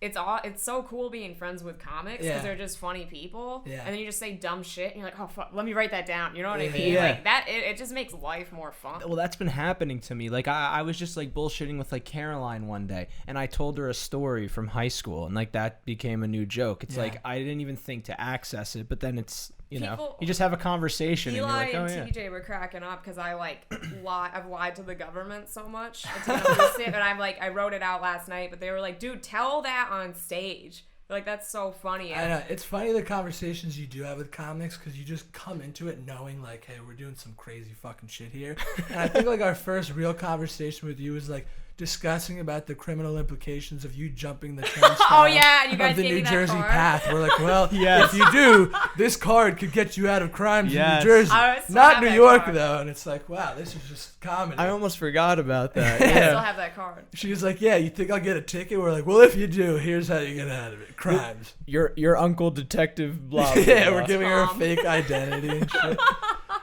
Speaker 1: it's so cool being friends with comics because they're just funny people.
Speaker 2: Yeah.
Speaker 1: And then you just say dumb shit and you're like, oh fuck, let me write that down. You know what I mean?
Speaker 3: Yeah.
Speaker 1: Like that it just makes life more fun.
Speaker 3: Well, that's been happening to me. Like I was just like bullshitting with like Caroline one day, and I told her a story from high school, and like that became a new joke. It's like I didn't even think to access it, but then it's you just have a conversation.
Speaker 1: Eli
Speaker 3: and you're like,
Speaker 1: and TJ were cracking up because I like I've lied to the government so much. And I'm like, I wrote it out last night, but they were like, dude, tell that on stage. They're like, that's so funny.
Speaker 2: I know. It's funny the conversations you do have with comics because you just come into it knowing like, hey, we're doing some crazy fucking shit here. And I think like our first real conversation with you was like discussing about the criminal implications of you jumping the turnstile
Speaker 1: Oh, yeah, you guys
Speaker 2: of the
Speaker 1: gave me
Speaker 2: New
Speaker 1: that
Speaker 2: Jersey
Speaker 1: card.
Speaker 2: path. We're like, well,
Speaker 3: Yes.
Speaker 2: if you do, this card could get you out of crimes
Speaker 3: Yes.
Speaker 2: in New Jersey.
Speaker 1: I still
Speaker 2: Not
Speaker 1: have
Speaker 2: New
Speaker 1: that
Speaker 2: York,
Speaker 1: card.
Speaker 2: though. And it's like, wow, this is just comedy.
Speaker 3: I almost forgot about that.
Speaker 1: I
Speaker 3: Yeah.
Speaker 1: still have that card.
Speaker 2: She was like, yeah, you think I'll get a ticket? We're like, well, if you do, here's how you get out of it. Crimes.
Speaker 3: Your uncle detective blah, blah,
Speaker 2: Yeah,
Speaker 3: blah.
Speaker 2: we're giving her a
Speaker 1: Tom.
Speaker 2: fake identity and shit.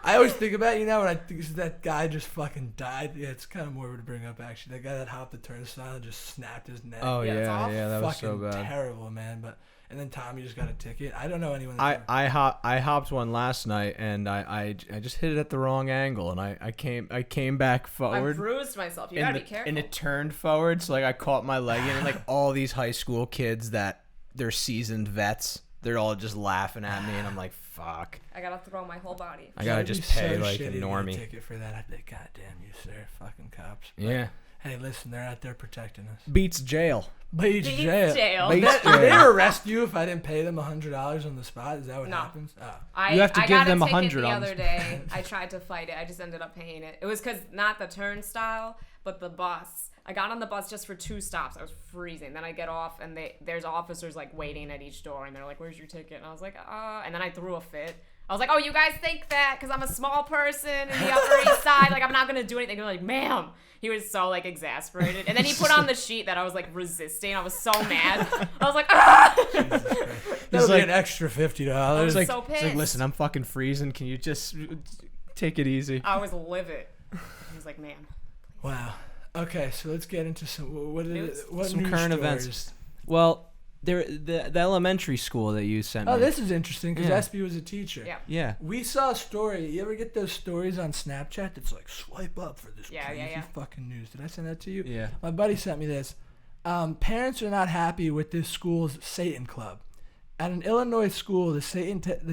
Speaker 2: I always think about, when I think that guy just fucking died. Yeah, it's kind of morbid to bring up, actually. That guy that hopped the turnstile and just snapped his neck.
Speaker 3: Oh
Speaker 1: Yeah, it's
Speaker 3: yeah,
Speaker 1: awful.
Speaker 3: yeah, that was
Speaker 2: fucking
Speaker 3: so bad.
Speaker 2: terrible, man. And then Tommy just got a ticket. I don't know anyone. That's
Speaker 3: I hopped one last night and I just hit it at the wrong angle and I came back
Speaker 1: I
Speaker 3: forward.
Speaker 1: bruised myself. You
Speaker 3: and
Speaker 1: gotta be careful.
Speaker 3: And it turned forward, so like I caught my leg in, and like all these high school kids that they're seasoned vets, they're all just laughing at me, and I'm like, fuck.
Speaker 1: I gotta throw my whole body.
Speaker 3: I gotta
Speaker 2: It'd be
Speaker 3: just pay
Speaker 2: so
Speaker 3: like
Speaker 2: shitty
Speaker 3: a
Speaker 2: to get
Speaker 3: normie.
Speaker 2: ticket for that. I'd be like, God damn you, sir, fucking cops. But,
Speaker 3: Yeah.
Speaker 2: hey, listen, they're out there protecting us.
Speaker 3: Beats jail.
Speaker 2: Beach
Speaker 1: Beach
Speaker 2: jail.
Speaker 1: jail.
Speaker 3: Beach
Speaker 2: Did they
Speaker 3: jail.
Speaker 2: arrest you if I didn't pay them $100 on the spot? Is that what
Speaker 1: No.
Speaker 2: happens? Oh.
Speaker 3: You have to
Speaker 1: I
Speaker 3: give
Speaker 1: got
Speaker 3: them
Speaker 1: a ticket
Speaker 3: 100
Speaker 1: the
Speaker 3: on
Speaker 1: other
Speaker 3: this.
Speaker 1: day. I tried to fight it. I just ended up paying it. It was because not the turnstile, but the bus. I got on the bus just for 2 stops. I was freezing. Then I get off, and there's officers like waiting at each door, and they're like, "Where's your ticket?" And I was like, and then I threw a fit. I was like, "Oh, you guys think that because I'm a small person in the Upper East Side, like I'm not gonna do anything?" They're like, "Ma'am." He was so like exasperated, and then he put on the sheet that I was like resisting. I was so mad. I was like, "Ah!"
Speaker 2: That'll be
Speaker 3: like-
Speaker 2: an extra $50.
Speaker 3: It's like,
Speaker 1: so
Speaker 3: it's like,
Speaker 1: pissed.
Speaker 3: listen, I'm fucking freezing. Can you just take it easy?
Speaker 1: I was livid. He was like, "Man."
Speaker 2: Wow. Okay, so let's get into some what
Speaker 1: News?
Speaker 2: what
Speaker 3: Some
Speaker 2: news
Speaker 3: current
Speaker 2: stories?
Speaker 3: events. Well, the elementary school that you sent
Speaker 2: Oh,
Speaker 3: me.
Speaker 2: this is interesting because
Speaker 3: Yeah.
Speaker 2: Espi was a teacher.
Speaker 1: Yeah.
Speaker 3: Yeah.
Speaker 2: We saw a story. You ever get those stories on Snapchat that's like swipe up for this
Speaker 1: Yeah,
Speaker 2: crazy
Speaker 1: yeah, yeah.
Speaker 2: fucking news? Did I send that to you?
Speaker 3: Yeah.
Speaker 2: My buddy sent me this. Parents are not happy with this school's Satan Club. At an Illinois school, the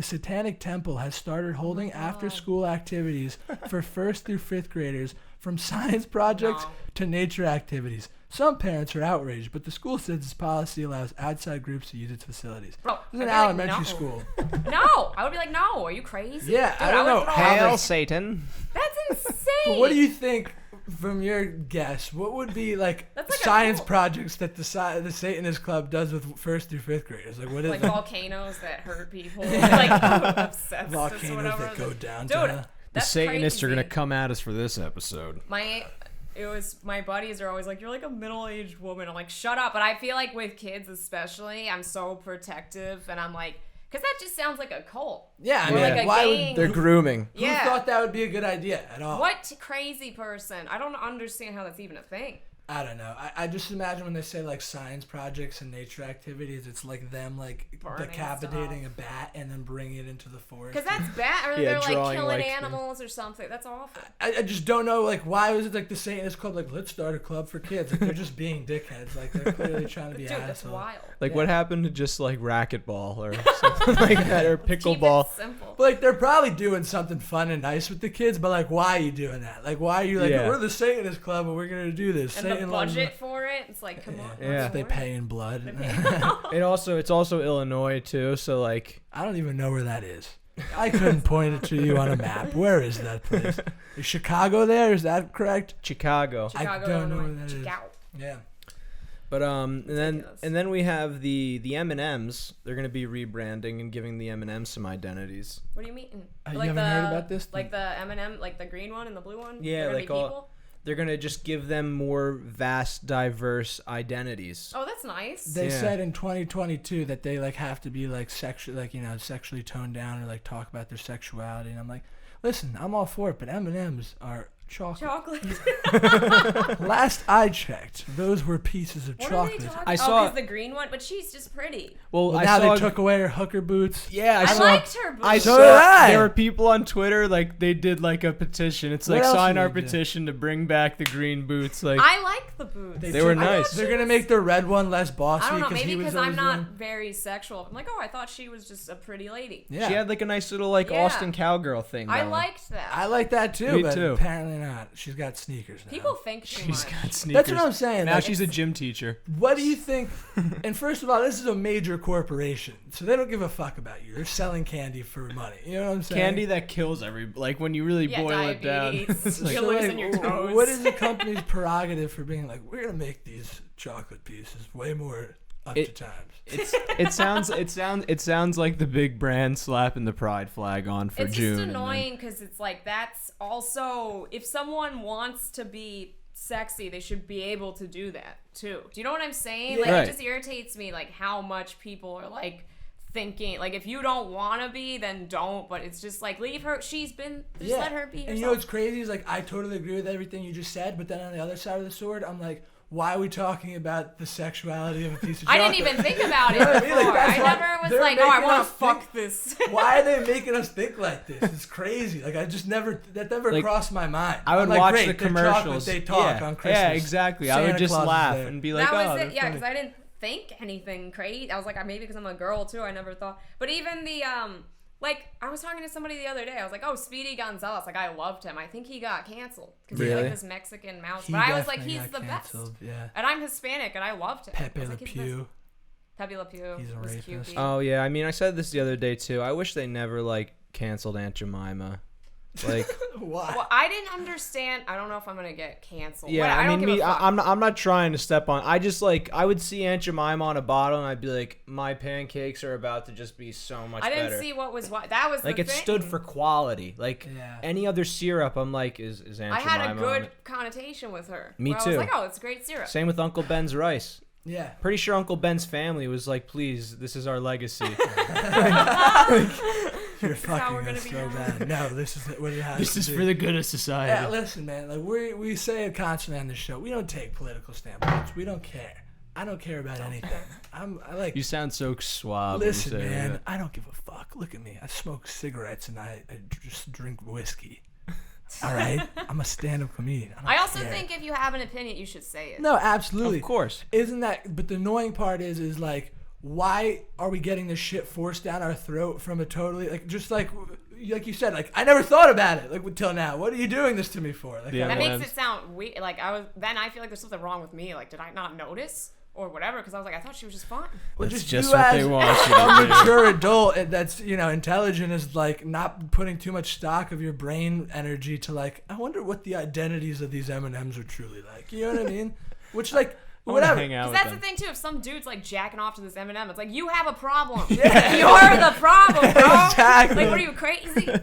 Speaker 2: Satanic Temple has started holding after-school activities for 1st through 5th graders, from science projects to nature activities. Some parents are outraged, but the school says this policy allows outside groups to use its facilities.
Speaker 1: Bro,
Speaker 2: This is an elementary school.
Speaker 1: No, I would be like, no. Are you crazy?
Speaker 2: Yeah,
Speaker 1: Dude,
Speaker 2: I don't know.
Speaker 3: Hail Satan.
Speaker 1: That's insane.
Speaker 2: But what do you think, from your guess, what would be like
Speaker 1: That's like a
Speaker 2: science
Speaker 1: cult.
Speaker 2: projects that the Satanist Club does with 1st through 5th graders? Like, what is
Speaker 1: Like
Speaker 2: it?
Speaker 1: volcanoes that hurt people. Like obsessed.
Speaker 2: Volcanoes
Speaker 1: whatever.
Speaker 2: that go down
Speaker 1: Dude,
Speaker 2: to
Speaker 3: The
Speaker 1: that's
Speaker 3: Satanists are
Speaker 1: crazy.
Speaker 3: gonna come at us for this episode.
Speaker 1: My buddies are always like, you're like a middle-aged woman. I'm like, shut up. But I feel like with kids especially, I'm so protective, and I'm like, because that just sounds like a cult.
Speaker 2: Yeah, I
Speaker 1: Or
Speaker 2: mean,
Speaker 1: like a
Speaker 2: why
Speaker 1: gang.
Speaker 2: would
Speaker 3: They're grooming.
Speaker 2: who thought that would be a good idea at all?
Speaker 1: What crazy person? I don't understand how that's even a thing.
Speaker 2: I don't know. I just imagine when they say like science projects and nature activities, it's like them like
Speaker 1: Burning
Speaker 2: decapitating
Speaker 1: stuff.
Speaker 2: a bat and then bringing it into the forest.
Speaker 1: Because that's bad. Or
Speaker 3: Yeah,
Speaker 1: they're like
Speaker 3: drawing,
Speaker 1: killing
Speaker 3: like,
Speaker 1: animals or something. That's awful.
Speaker 2: I just don't know, like, why was it like the Satanist Club, like, let's start a club for kids? Like, they're just being dickheads. Like, they're clearly trying to be
Speaker 1: Dude, that's
Speaker 2: assholes.
Speaker 1: wild.
Speaker 3: Like,
Speaker 2: Yeah.
Speaker 3: what happened to just like racquetball or something like that, or
Speaker 1: Keep
Speaker 3: pickleball?
Speaker 1: it simple.
Speaker 2: But, like, they're probably doing something fun and nice with the kids, but, like, why are you doing that? Like, why are you like,
Speaker 3: Yeah.
Speaker 2: we're the Satanist Club and we're going to do this?
Speaker 1: And
Speaker 2: Satan
Speaker 1: the
Speaker 2: loves
Speaker 1: budget for it, it's like, come on.
Speaker 3: Yeah.
Speaker 2: They pay in blood.
Speaker 3: It's also Illinois too, so like
Speaker 2: I don't even know where that is. I couldn't point it to you on a map. Where is that place? Is Chicago there? Is that correct?
Speaker 3: Chicago.
Speaker 1: Chicago,
Speaker 2: I don't know
Speaker 1: Illinois.
Speaker 2: where that is.
Speaker 1: Chicago.
Speaker 2: Yeah.
Speaker 3: But
Speaker 1: Ridiculous.
Speaker 3: and then we have the M&Ms. They're gonna be rebranding and giving the M&Ms some identities.
Speaker 1: What do you mean?
Speaker 2: You haven't heard about this?
Speaker 1: Like the M&M, like the green one and the blue one?
Speaker 3: Yeah,
Speaker 1: They're gonna
Speaker 3: like
Speaker 1: be
Speaker 3: all-
Speaker 1: people?
Speaker 3: They're gonna just give them more vast, diverse identities.
Speaker 1: Oh, that's nice.
Speaker 2: They
Speaker 3: Yeah.
Speaker 2: said in 2022 that they like have to be like sexually toned down or like talk about their sexuality, and I'm like, listen, I'm all for it, but M&Ms are chocolate. Last I checked, those were pieces of
Speaker 1: What
Speaker 2: chocolate.
Speaker 1: are they talking?
Speaker 3: I
Speaker 1: Oh,
Speaker 3: saw-
Speaker 1: because the green one, but she's just pretty.
Speaker 3: Well,
Speaker 2: Well,
Speaker 3: I
Speaker 2: now
Speaker 3: saw.
Speaker 2: they took away her hooker boots.
Speaker 3: Yeah,
Speaker 1: I
Speaker 3: saw.
Speaker 1: liked her boobs.
Speaker 3: I
Speaker 2: So
Speaker 3: saw.
Speaker 2: did I.
Speaker 3: There were people on Twitter like they did like a petition. It's
Speaker 2: What
Speaker 3: like
Speaker 2: else
Speaker 3: sign
Speaker 2: did
Speaker 3: our
Speaker 2: they do?
Speaker 3: petition to bring back the green boots. Like
Speaker 1: I like the boots.
Speaker 3: They were
Speaker 2: took-
Speaker 3: nice.
Speaker 2: They're gonna make the red one less bossy
Speaker 1: I don't know,
Speaker 2: because
Speaker 1: maybe
Speaker 2: he was
Speaker 1: because I'm
Speaker 2: always
Speaker 1: not
Speaker 2: one.
Speaker 1: very sexual. I'm like, oh, I thought she was just a pretty lady.
Speaker 2: Yeah,
Speaker 3: she had like a nice little like
Speaker 1: Yeah.
Speaker 3: Austin cowgirl thing.
Speaker 1: I
Speaker 3: going.
Speaker 1: liked that.
Speaker 2: I like that too,
Speaker 3: Me
Speaker 2: but
Speaker 3: too.
Speaker 2: apparently not. She's got sneakers now.
Speaker 1: People think too
Speaker 3: She's
Speaker 1: much.
Speaker 3: got sneakers.
Speaker 2: That's what I'm saying.
Speaker 3: Now
Speaker 2: like,
Speaker 3: she's a gym teacher.
Speaker 2: What do you think? And first of all, this is a major corporation, so they don't give a fuck about you. They're selling candy for money. You know what I'm saying?
Speaker 3: Candy that kills like when you really
Speaker 1: Yeah,
Speaker 3: boil it down.
Speaker 1: diabetes.
Speaker 3: It's like,
Speaker 1: You're losing your toes.
Speaker 2: What is the company's prerogative for being like, we're gonna make these chocolate pieces way more up to times?
Speaker 3: it sounds like the big brand slapping the pride flag on for
Speaker 1: It's
Speaker 3: June.
Speaker 1: just
Speaker 3: and then-
Speaker 1: annoying because it's like that's also if someone wants to be sexy, they should be able to do that too. Do you know what I'm saying? Like
Speaker 3: Right.
Speaker 1: it just irritates me like how much people are like thinking like if you don't want to be then don't, but it's just like leave her, she's been just let her be herself.
Speaker 2: And you know what's crazy is like I totally agree with everything you just said, but then on the other side of the sword, I'm like, why are we talking about the sexuality of a piece of
Speaker 1: I
Speaker 2: chocolate?
Speaker 1: didn't even think about it
Speaker 2: You know what I mean?
Speaker 1: before.
Speaker 2: Like, that's
Speaker 1: I
Speaker 2: why
Speaker 1: never was
Speaker 2: they're
Speaker 1: like, oh, I
Speaker 2: making
Speaker 1: want to
Speaker 2: us
Speaker 1: fuck
Speaker 2: think-
Speaker 1: this.
Speaker 2: Why are they making us think like this? It's crazy. Like I just never
Speaker 3: Like,
Speaker 2: crossed my mind.
Speaker 3: I would
Speaker 2: I'm like,
Speaker 3: watch
Speaker 2: great,
Speaker 3: the
Speaker 2: they're chocolate,
Speaker 3: commercials.
Speaker 2: they talk
Speaker 3: yeah.
Speaker 2: on Christmas.
Speaker 3: Yeah, exactly. I
Speaker 2: Santa
Speaker 3: would just
Speaker 2: Claus is
Speaker 3: laugh
Speaker 2: there.
Speaker 3: and be like,
Speaker 1: That was
Speaker 3: oh,
Speaker 1: it.
Speaker 3: they're
Speaker 1: Yeah,
Speaker 3: funny.
Speaker 1: because I didn't think anything crazy. I was like, maybe because I'm a girl too. I never thought. But even the like, I was talking to somebody the other day. I was like, oh, Speedy Gonzalez. Like, I loved him. I think he got canceled because he's
Speaker 3: Really?
Speaker 1: like this Mexican mouse.
Speaker 2: He
Speaker 1: But I was like,
Speaker 2: definitely
Speaker 1: he's
Speaker 2: got
Speaker 1: the
Speaker 2: canceled,
Speaker 1: best.
Speaker 2: Yeah.
Speaker 1: And I'm Hispanic, and I loved him.
Speaker 2: Pepe
Speaker 1: I was
Speaker 2: Le
Speaker 1: like, he's the
Speaker 2: Pew.
Speaker 1: best. Pepe Le Pew.
Speaker 2: He's a
Speaker 1: was
Speaker 2: rapist.
Speaker 1: cutesy.
Speaker 3: Oh yeah, I mean, I said this the other day too. I wish they never like canceled Aunt Jemima. Like,
Speaker 2: Why?
Speaker 1: Well, I didn't understand. I don't know if I'm gonna get canceled.
Speaker 3: yeah,
Speaker 1: I don't
Speaker 3: mean,
Speaker 1: give
Speaker 3: me,
Speaker 1: a fuck.
Speaker 3: I'm not trying to step on. I just like I would see Aunt Jemima on a bottle, and I'd be like, my pancakes are about to just be so much
Speaker 1: I
Speaker 3: better.
Speaker 1: didn't see what was what. That was
Speaker 3: Like
Speaker 1: the
Speaker 3: it
Speaker 1: thing.
Speaker 3: stood for quality. Like
Speaker 2: Yeah.
Speaker 3: any other syrup, I'm like, is Aunt
Speaker 1: I
Speaker 3: Jemima
Speaker 1: had a
Speaker 3: on
Speaker 1: good
Speaker 3: it?
Speaker 1: connotation with her.
Speaker 3: Me
Speaker 1: where I
Speaker 3: too.
Speaker 1: was like, oh, it's great syrup.
Speaker 3: Same with Uncle Ben's rice.
Speaker 2: Yeah.
Speaker 3: Pretty sure Uncle Ben's family was like, please, this is our legacy.
Speaker 2: You're
Speaker 1: how
Speaker 2: fucking
Speaker 1: we're gonna
Speaker 2: us
Speaker 1: be
Speaker 2: so
Speaker 1: known.
Speaker 2: bad. No, this is what it has
Speaker 3: This
Speaker 2: to
Speaker 3: is
Speaker 2: be.
Speaker 3: for the good of society.
Speaker 2: Yeah, listen, man. Like we say it constantly on this show. We don't take political standpoints. We don't care. I don't care about anything. I like.
Speaker 3: You sound so suave. when you
Speaker 2: Listen,
Speaker 3: say
Speaker 2: man.
Speaker 3: that.
Speaker 2: I don't give a fuck. Look at me. I smoke cigarettes and I just drink whiskey. All right, I'm a stand-up comedian.
Speaker 1: I also think if you have an opinion, you should say it.
Speaker 2: No, absolutely.
Speaker 3: Of course.
Speaker 2: Isn't that? But the annoying part is like, why are we getting this shit forced down our throat from a totally like you said, like I never thought about it like until now. What are you doing this to me for? Like,
Speaker 1: that makes it sound weird. Like I feel like there's something wrong with me. Like did I not notice? Or whatever, because I was like, I thought she was just fine.
Speaker 2: Well,
Speaker 3: That's just what they want you to do.
Speaker 2: A mature adult that's intelligent is like not putting too much stock of your brain energy to like. I wonder what the identities of these M&Ms are truly like. You know what I mean? Which like whatever.
Speaker 1: Because that's the thing too. If some dude's like jacking off to this M&M, it's like you have a problem. Yeah. You're the problem, bro.
Speaker 2: Exactly.
Speaker 1: Like, what are you crazy?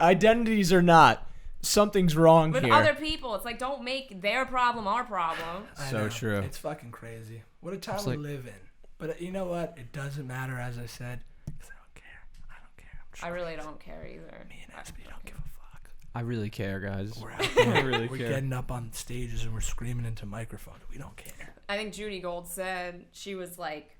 Speaker 3: Identities or not. Something's wrong
Speaker 1: with
Speaker 3: here.
Speaker 1: other people. It's like don't make their problem our problem.
Speaker 3: So true.
Speaker 2: It's fucking crazy. What a time we live in. But you know what? It doesn't matter, as I said, because I don't care.
Speaker 1: I really don't care either.
Speaker 2: Me and Espi don't give a fuck.
Speaker 3: I really care, guys.
Speaker 2: We're out there.
Speaker 3: We're
Speaker 2: getting up on stages and we're screaming into microphones. We don't care.
Speaker 1: I think Judy Gold said she was like,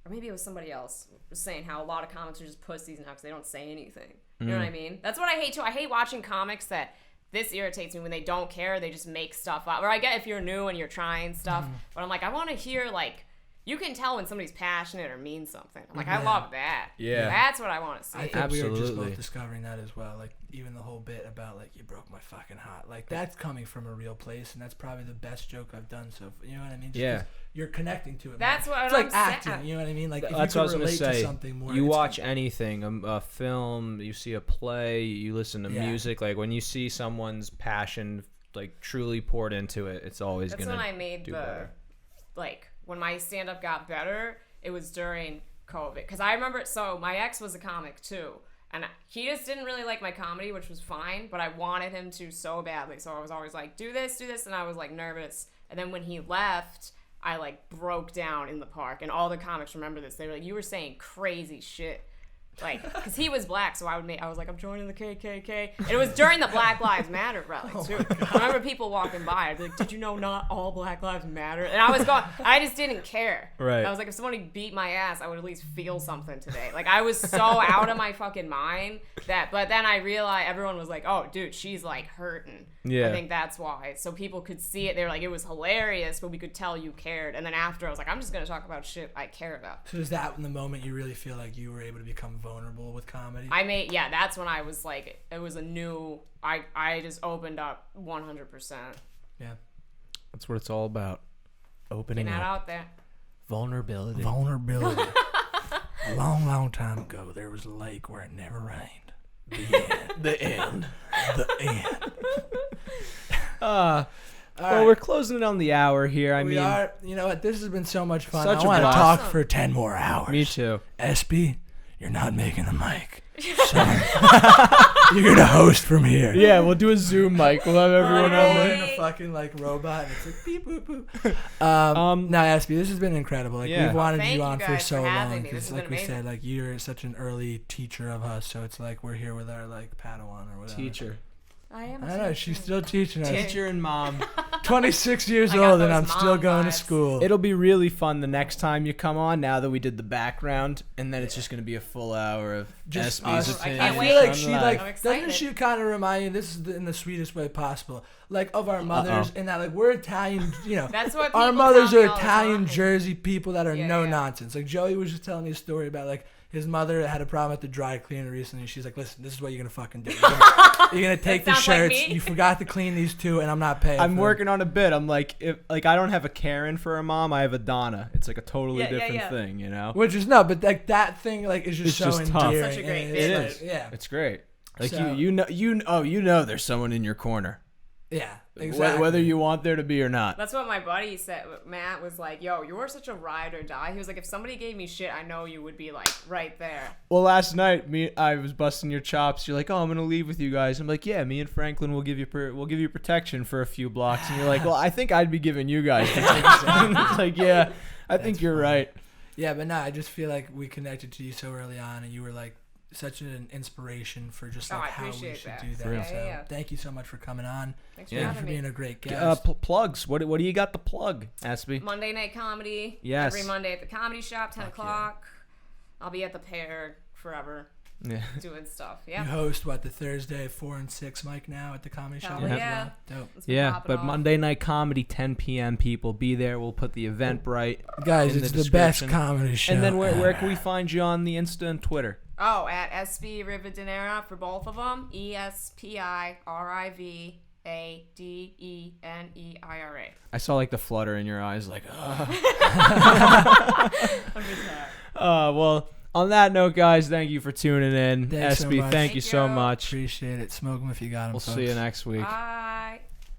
Speaker 1: or maybe it was somebody else, was saying how a lot of comics are just pussies now because they don't say anything. You know what I mean? That's what I hate too. I hate watching comics that this irritates me when they don't care. They just make stuff up. Or I get if you're new and you're trying stuff, but I'm like, I want to hear like, you can tell when somebody's passionate or means something. I'm like, I love that.
Speaker 3: Yeah.
Speaker 1: That's what I want to see.
Speaker 2: I think we were just both discovering that as well. Like, even the whole bit about, like, you broke my fucking heart. Like, that's coming from a real place, and that's probably the best joke I've done. So, you know what I mean? Just 'cause you're connecting to it.
Speaker 1: That's what
Speaker 2: it's
Speaker 1: I'm
Speaker 2: like acting,
Speaker 1: saying.
Speaker 2: you know what I mean? Like, if
Speaker 3: that's
Speaker 2: you
Speaker 3: what I
Speaker 2: can
Speaker 3: was
Speaker 2: relate
Speaker 3: gonna say.
Speaker 2: to something more.
Speaker 3: You watch anything, a film, you see a play, you listen to music. Like, when you see someone's passion, like, truly poured into it, it's always going to do better.
Speaker 1: That's when I made like, when my stand-up got better, it was during COVID. Because I remember, so my ex was a comic too. And he just didn't really like my comedy, which was fine. But I wanted him to so badly. So I was always like, do this. And I was like nervous. And then when he left, I like broke down in the park. And all the comics remember this. They were like, you were saying crazy shit. Like, because he was black, so I was like, I'm joining the KKK. And it was during the Black Lives Matter rally, too. I remember people walking by. I'd be like, did you know not all Black Lives matter? And I just didn't care.
Speaker 3: Right.
Speaker 1: I was like, if somebody beat my ass, I would at least feel something today. Like, I was so out of my fucking mind but then I realized everyone was like, oh, dude, she's like hurting.
Speaker 3: Yeah.
Speaker 1: I think that's why. So people could see it. They were like, it was hilarious, but we could tell you cared. And then after, I was like, I'm just going to talk about shit I care about.
Speaker 2: So is that in the moment you really feel like you were able to become vulnerable with comedy?
Speaker 1: That's when I was like, it was a new, I just opened up 100%.
Speaker 2: Yeah.
Speaker 3: That's what it's all about. Opening
Speaker 1: Getting
Speaker 3: up.
Speaker 1: out there.
Speaker 3: Vulnerability.
Speaker 2: A long, long time ago, there was a lake where it never rained. The end.
Speaker 3: Well,
Speaker 2: right.
Speaker 3: we're closing it on the hour here.
Speaker 2: We are. You know what? This has been so much fun.
Speaker 3: Such
Speaker 2: I want to
Speaker 3: blast.
Speaker 2: talk for 10 more hours.
Speaker 3: Me too.
Speaker 2: Espi, you're not making the mic. Sorry. You're going to host from here.
Speaker 3: Yeah, we'll do a Zoom mic. We'll have everyone on there.
Speaker 2: In a fucking like robot, and it's like beep boop boop. No, Espi, this has been incredible. Like we've wanted you on for so long because, like we said, like you're such an early teacher of us. So it's like we're here with our like Padawan or whatever.
Speaker 3: Teacher.
Speaker 1: I am.
Speaker 2: I know she's still teaching us.
Speaker 3: Teacher and mom.
Speaker 2: 26 years old, and I'm still going to school.
Speaker 3: It'll be really fun the next time you come on. Now that we did the background, and then it's just gonna be a full hour of
Speaker 2: just
Speaker 3: Espi's
Speaker 2: us.
Speaker 3: opinion.
Speaker 1: I can't
Speaker 2: I
Speaker 1: wait.
Speaker 2: feel like she like
Speaker 1: I'm excited.
Speaker 2: doesn't she kind of remind you? This is in the sweetest way possible. Like of our mothers, in that like we're Italian. You know,
Speaker 1: That's what
Speaker 2: our
Speaker 1: people
Speaker 2: mothers
Speaker 1: tell me
Speaker 2: are
Speaker 1: all the
Speaker 2: Italian
Speaker 1: time.
Speaker 2: Jersey people that are no
Speaker 1: Yeah.
Speaker 2: nonsense. Like Joey was just telling me a story about like his mother had a problem at the dry cleaner recently. She's like, listen, this is what you're gonna fucking do. You're gonna take the
Speaker 1: sounds like
Speaker 2: shirts.
Speaker 1: me.
Speaker 2: You forgot to clean these two, and I'm not paying.
Speaker 3: I'm
Speaker 2: for
Speaker 3: working on a bit. I'm like, if I don't have a Karen for a mom, I have a Donna. It's like a totally
Speaker 1: Yeah,
Speaker 3: different thing, you know.
Speaker 2: Which is no, but like that thing like is just
Speaker 3: It's
Speaker 2: so
Speaker 3: just tough.
Speaker 2: endearing.
Speaker 1: Such a great
Speaker 2: and
Speaker 1: thing.
Speaker 3: It
Speaker 2: it's
Speaker 3: is.
Speaker 2: like, yeah,
Speaker 3: It's great. Like
Speaker 2: So-
Speaker 3: you know, there's someone in your corner,
Speaker 2: yeah, exactly.
Speaker 3: whether you want there to be or not.
Speaker 1: That's what my buddy said. Matt was like, yo, you're such a ride or die. He was like, if somebody gave me shit, I know you would be like right there.
Speaker 3: Well, last night I was busting your chops. You're like, oh, I'm gonna leave with you guys. I'm like, yeah, me and Franklin will give you protection for a few blocks. And you're like, well, I think I'd be giving you guys protection. It's like, yeah, I think you're right.
Speaker 2: Yeah, but no, I just feel like we connected to you so early on, and you were like such an inspiration for just like
Speaker 1: I
Speaker 2: how we
Speaker 1: appreciate
Speaker 2: should
Speaker 1: that.
Speaker 2: do
Speaker 3: real.
Speaker 2: that. So
Speaker 1: Yeah.
Speaker 2: thank you so much for coming on.
Speaker 1: Thanks for
Speaker 2: Thank you
Speaker 1: having
Speaker 2: for
Speaker 1: me.
Speaker 2: being a great guest.
Speaker 3: Plugs. What do you got to plug, Espi?
Speaker 1: Monday Night Comedy.
Speaker 3: Yes.
Speaker 1: Every Monday at the Comedy Shop, 10
Speaker 2: Fuck
Speaker 1: o'clock. I'll be at the Pair forever. doing stuff.
Speaker 2: You
Speaker 1: Yeah.
Speaker 2: host the Thursday 4 and 6 mic now at the comedy shop.
Speaker 1: Hell
Speaker 2: as
Speaker 1: yeah.
Speaker 2: well? Dope.
Speaker 1: Let's be
Speaker 3: Yeah,
Speaker 1: popping
Speaker 3: but
Speaker 1: off.
Speaker 3: Monday Night Comedy, 10 p.m. People be there. We'll put the Eventbrite.
Speaker 2: Guys,
Speaker 3: in
Speaker 2: it's
Speaker 3: the
Speaker 2: the best
Speaker 3: description.
Speaker 2: comedy show.
Speaker 3: And then where
Speaker 2: ever.
Speaker 3: can we find you on the Insta and Twitter?
Speaker 1: Oh, at Espi Rivadeneira for both of them. ESPIRIVADENEIRA.
Speaker 3: I saw like the flutter in your eyes, like, well, on that note, guys, thank you for tuning in.
Speaker 2: Thanks so
Speaker 3: Espi,
Speaker 2: much.
Speaker 3: thank you
Speaker 1: Thank
Speaker 3: so
Speaker 1: you.
Speaker 3: much.
Speaker 2: Appreciate it. Smoke them if you got them.
Speaker 3: We'll see you next week.
Speaker 1: Bye.